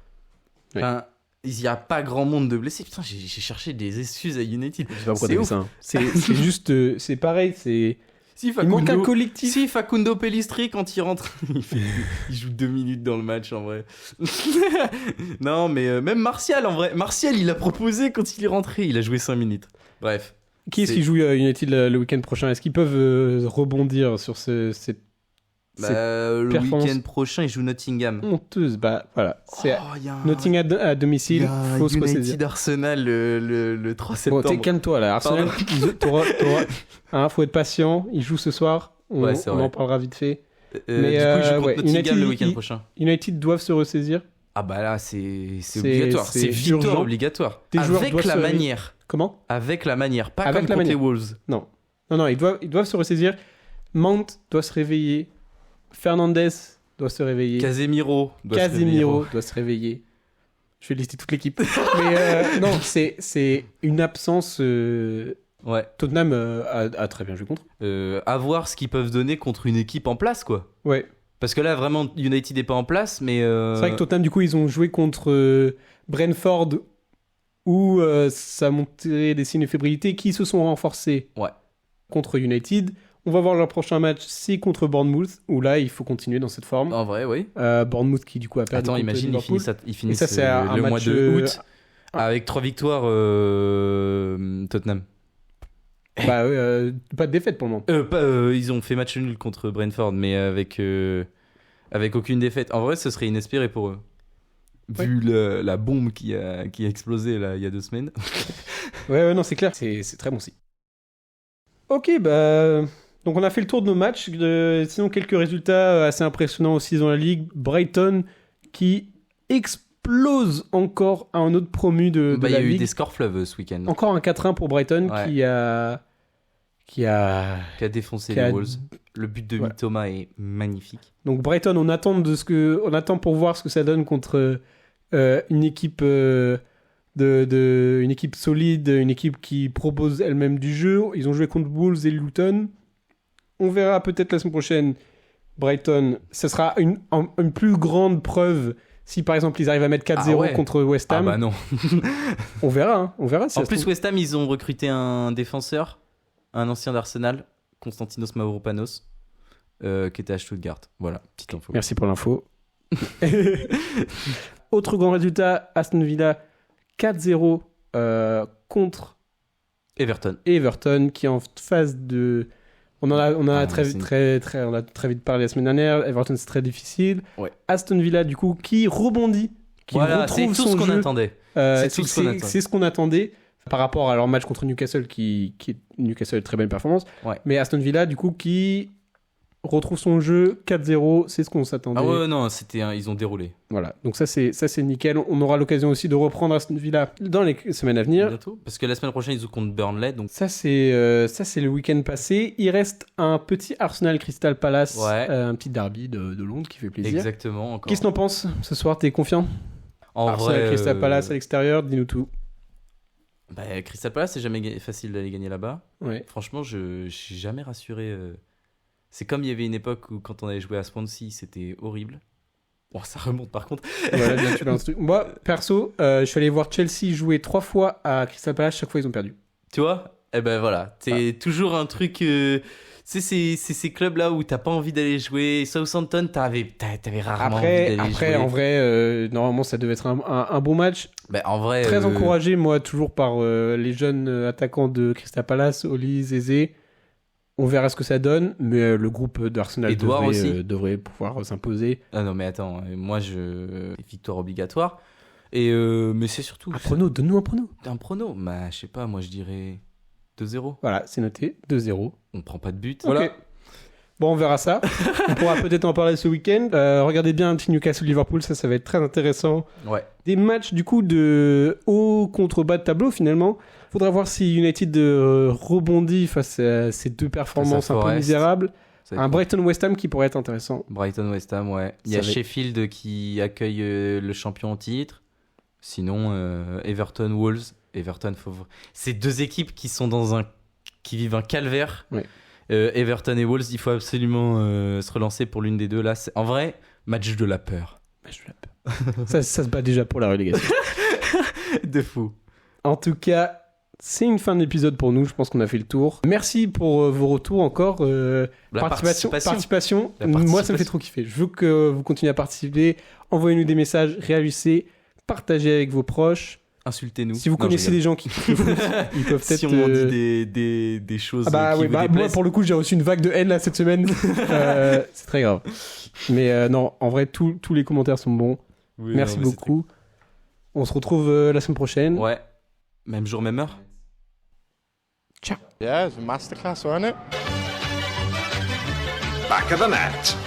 [SPEAKER 4] Ouais.
[SPEAKER 5] Enfin, il n'y a pas grand monde de blessés. Putain, j'ai cherché des excuses à United.
[SPEAKER 4] Je sais pas pourquoi t'as fait ça. C'est juste. C'est pareil, c'est.
[SPEAKER 5] Si,
[SPEAKER 4] il manque un collectif.
[SPEAKER 5] Si, Facundo Pellistri, quand il rentre, il joue 2 minutes dans le match, en vrai. Non, mais même Martial, en vrai. Martial, il a proposé quand il est rentré. Il a joué 5 minutes. Bref.
[SPEAKER 4] Qui est-ce qui joue United le week-end prochain? Est-ce qu'ils peuvent rebondir sur cette
[SPEAKER 5] le week-end prochain, ils jouent Nottingham.
[SPEAKER 4] Honteuse, bah voilà. C'est Nottingham à domicile. Faut se ressaisir.
[SPEAKER 5] United Arsenal le 3 septembre.
[SPEAKER 4] Bon, calme-toi là. Arsenal, faut être patient. Ils jouent ce soir. On en parlera vite fait.
[SPEAKER 5] Mais du coup, ils jouent contre Nottingham le week-end prochain.
[SPEAKER 4] United doivent se ressaisir.
[SPEAKER 5] Ah bah là, c'est obligatoire. C'est victoire
[SPEAKER 4] urgent.
[SPEAKER 5] Obligatoire.
[SPEAKER 4] Avec
[SPEAKER 5] la manière.
[SPEAKER 4] Comment?
[SPEAKER 5] Avec la manière, pas comme contre les Wolves.
[SPEAKER 4] Non, ils doivent se ressaisir. Mount doit se réveiller. Fernandez doit se réveiller.
[SPEAKER 5] Casemiro
[SPEAKER 4] doit se réveiller. Je vais lister toute l'équipe. Mais non, c'est une absence.
[SPEAKER 5] Ouais.
[SPEAKER 4] Tottenham a très bien joué contre.
[SPEAKER 5] À voir ce qu'ils peuvent donner contre une équipe en place, quoi.
[SPEAKER 4] Ouais.
[SPEAKER 5] Parce que là, vraiment, United n'est pas en place, mais...
[SPEAKER 4] C'est vrai que Tottenham, du coup, ils ont joué contre Brentford, où ça a montré des signes de fébrilité qui se sont renforcés contre United. On va voir leur prochain match, c'est contre Bournemouth, où là, il faut continuer dans cette forme.
[SPEAKER 5] En vrai, oui.
[SPEAKER 4] Bournemouth qui, du coup, a perdu.
[SPEAKER 5] Attends, imagine, ils finissent
[SPEAKER 4] le
[SPEAKER 5] mois
[SPEAKER 4] match,
[SPEAKER 5] de août avec 3 victoires Tottenham.
[SPEAKER 4] Bah, pas de défaite pour le moment.
[SPEAKER 5] Ils ont fait match nul contre Brentford, mais avec aucune défaite. En vrai, ce serait inespéré pour eux. Vu la bombe qui a explosé là, il y a 2 semaines.
[SPEAKER 4] ouais, non, c'est clair. C'est très bon aussi. Ok, bah... Donc on a fait le tour de nos matchs. Sinon, quelques résultats assez impressionnants aussi dans la Ligue. Brighton qui explose encore un autre promu de la Ligue.
[SPEAKER 5] Il y a eu des scores fleuves ce week-end.
[SPEAKER 4] Encore un 4-1 pour Brighton qui a
[SPEAKER 5] défoncé les Wolves. Le but de Mitoma est magnifique.
[SPEAKER 4] Donc Brighton, on attend pour voir ce que ça donne contre une équipe une équipe solide, une équipe qui propose elle-même du jeu. Ils ont joué contre Wolves et Luton. On verra peut-être la semaine prochaine. Brighton, ce sera une plus grande preuve si par exemple ils arrivent à mettre 4-0 contre West Ham.
[SPEAKER 5] Ah bah non.
[SPEAKER 4] On verra, hein. On verra. Si
[SPEAKER 5] En plus, West Ham, ils ont recruté un défenseur, un ancien d'Arsenal, Konstantinos Mavropanos, qui était à Stuttgart. Voilà, petite info.
[SPEAKER 4] Merci pour l'info. Autre grand résultat, Aston Villa 4-0 contre
[SPEAKER 5] Everton.
[SPEAKER 4] qui est en phase de... On a très vite parlé la semaine dernière. Everton, c'est très difficile.
[SPEAKER 5] Ouais.
[SPEAKER 4] Aston Villa, du coup, qui rebondit, qui retrouve
[SPEAKER 5] c'est tout
[SPEAKER 4] son
[SPEAKER 5] ce qu'on
[SPEAKER 4] jeu.
[SPEAKER 5] attendait.
[SPEAKER 4] C'est
[SPEAKER 5] c'est
[SPEAKER 4] ce qu'on attendait par rapport à leur match contre Newcastle, qui est Newcastle, très belle performance.
[SPEAKER 5] Ouais.
[SPEAKER 4] Mais Aston Villa, du coup, qui retrouve son jeu 4-0, c'est ce qu'on s'attendait.
[SPEAKER 5] Ah ouais, non, ils ont déroulé.
[SPEAKER 4] Voilà, donc ça c'est nickel. On aura l'occasion aussi de reprendre Aston Villa dans les semaines à venir.
[SPEAKER 5] Bientôt. Parce que la semaine prochaine, ils jouent contre Burnley. Donc...
[SPEAKER 4] Ça c'est le week-end passé. Il reste un petit Arsenal Crystal Palace, un petit derby de Londres qui fait plaisir.
[SPEAKER 5] Exactement. Encore.
[SPEAKER 4] Qu'est-ce que t'en penses ce soir? T'es confiant?
[SPEAKER 5] En
[SPEAKER 4] Arsenal
[SPEAKER 5] vrai,
[SPEAKER 4] Crystal Palace à l'extérieur, dis-nous tout.
[SPEAKER 5] Crystal Palace, c'est jamais facile d'aller gagner là-bas.
[SPEAKER 4] Ouais.
[SPEAKER 5] Franchement, je suis jamais rassuré. C'est comme il y avait une époque où quand on allait jouer à Swansea, c'était horrible. Bon, ça remonte par contre.
[SPEAKER 4] Voilà, bien, tu lances le truc. Moi, perso, je suis allé voir Chelsea jouer 3 fois à Crystal Palace, chaque fois ils ont perdu.
[SPEAKER 5] Tu vois? Eh ben voilà, c'est toujours un truc... c'est ces clubs-là où t'as pas envie d'aller jouer. Southampton, t'avais rarement envie d'aller jouer.
[SPEAKER 4] Après, en vrai, normalement, ça devait être un bon match.
[SPEAKER 5] En vrai...
[SPEAKER 4] Très encouragé, moi, toujours par les jeunes attaquants de Crystal Palace, Oli, Zézé. On verra ce que ça donne, mais le groupe d'Arsenal devrait pouvoir s'imposer.
[SPEAKER 5] Ah non, mais attends, moi, victoire obligatoire. Mais c'est surtout...
[SPEAKER 4] Un prono, donne-nous un prono.
[SPEAKER 5] Un prono? Je sais pas, moi, je dirais 2-0.
[SPEAKER 4] Voilà, c'est noté, 2-0.
[SPEAKER 5] On prend pas de but.
[SPEAKER 4] Voilà.
[SPEAKER 5] Okay.
[SPEAKER 4] Bon, on verra ça. On pourra peut-être en parler ce week-end. Regardez bien un petit Newcastle-Liverpool, ça va être très intéressant.
[SPEAKER 5] Ouais.
[SPEAKER 4] Des matchs, du coup, de haut contre bas de tableau, finalement. Faudra voir si United rebondit face à ces deux performances un peu misérables. Un Brighton-West Ham qui pourrait être intéressant.
[SPEAKER 5] Brighton-West Ham, ouais. Il y a Sheffield qui accueille le champion en titre. Sinon, Everton-Wolves. C'est deux équipes qui sont qui vivent un calvaire.
[SPEAKER 4] Ouais.
[SPEAKER 5] Everton et Wolves, il faut absolument se relancer pour l'une des deux. Là, en vrai, match de la peur.
[SPEAKER 4] ça se bat déjà pour la relégation.
[SPEAKER 5] De fou.
[SPEAKER 4] En tout cas, c'est une fin de l'épisode pour nous. Je pense qu'on a fait le tour. Merci pour vos retours encore. Participation. Moi, ça me fait trop kiffer. Je veux que vous continuiez à participer. Envoyez-nous des messages, réagissez, partagez avec vos proches.
[SPEAKER 5] Insultez-nous.
[SPEAKER 4] Si vous connaissez des gens qui kiffent le foot, ils peuvent peut-être...
[SPEAKER 5] Si on dit des choses qui vous déplaisent.
[SPEAKER 4] Moi, pour le coup, j'ai reçu une vague de haine là cette semaine. C'est très grave. Mais non, en vrai, tous les commentaires sont bons. Oui, merci beaucoup. On se retrouve la semaine prochaine.
[SPEAKER 5] Ouais. Même jour, même heure.
[SPEAKER 4] Ciao.
[SPEAKER 1] Yeah, it's a masterclass, wasn't it? Back of the net.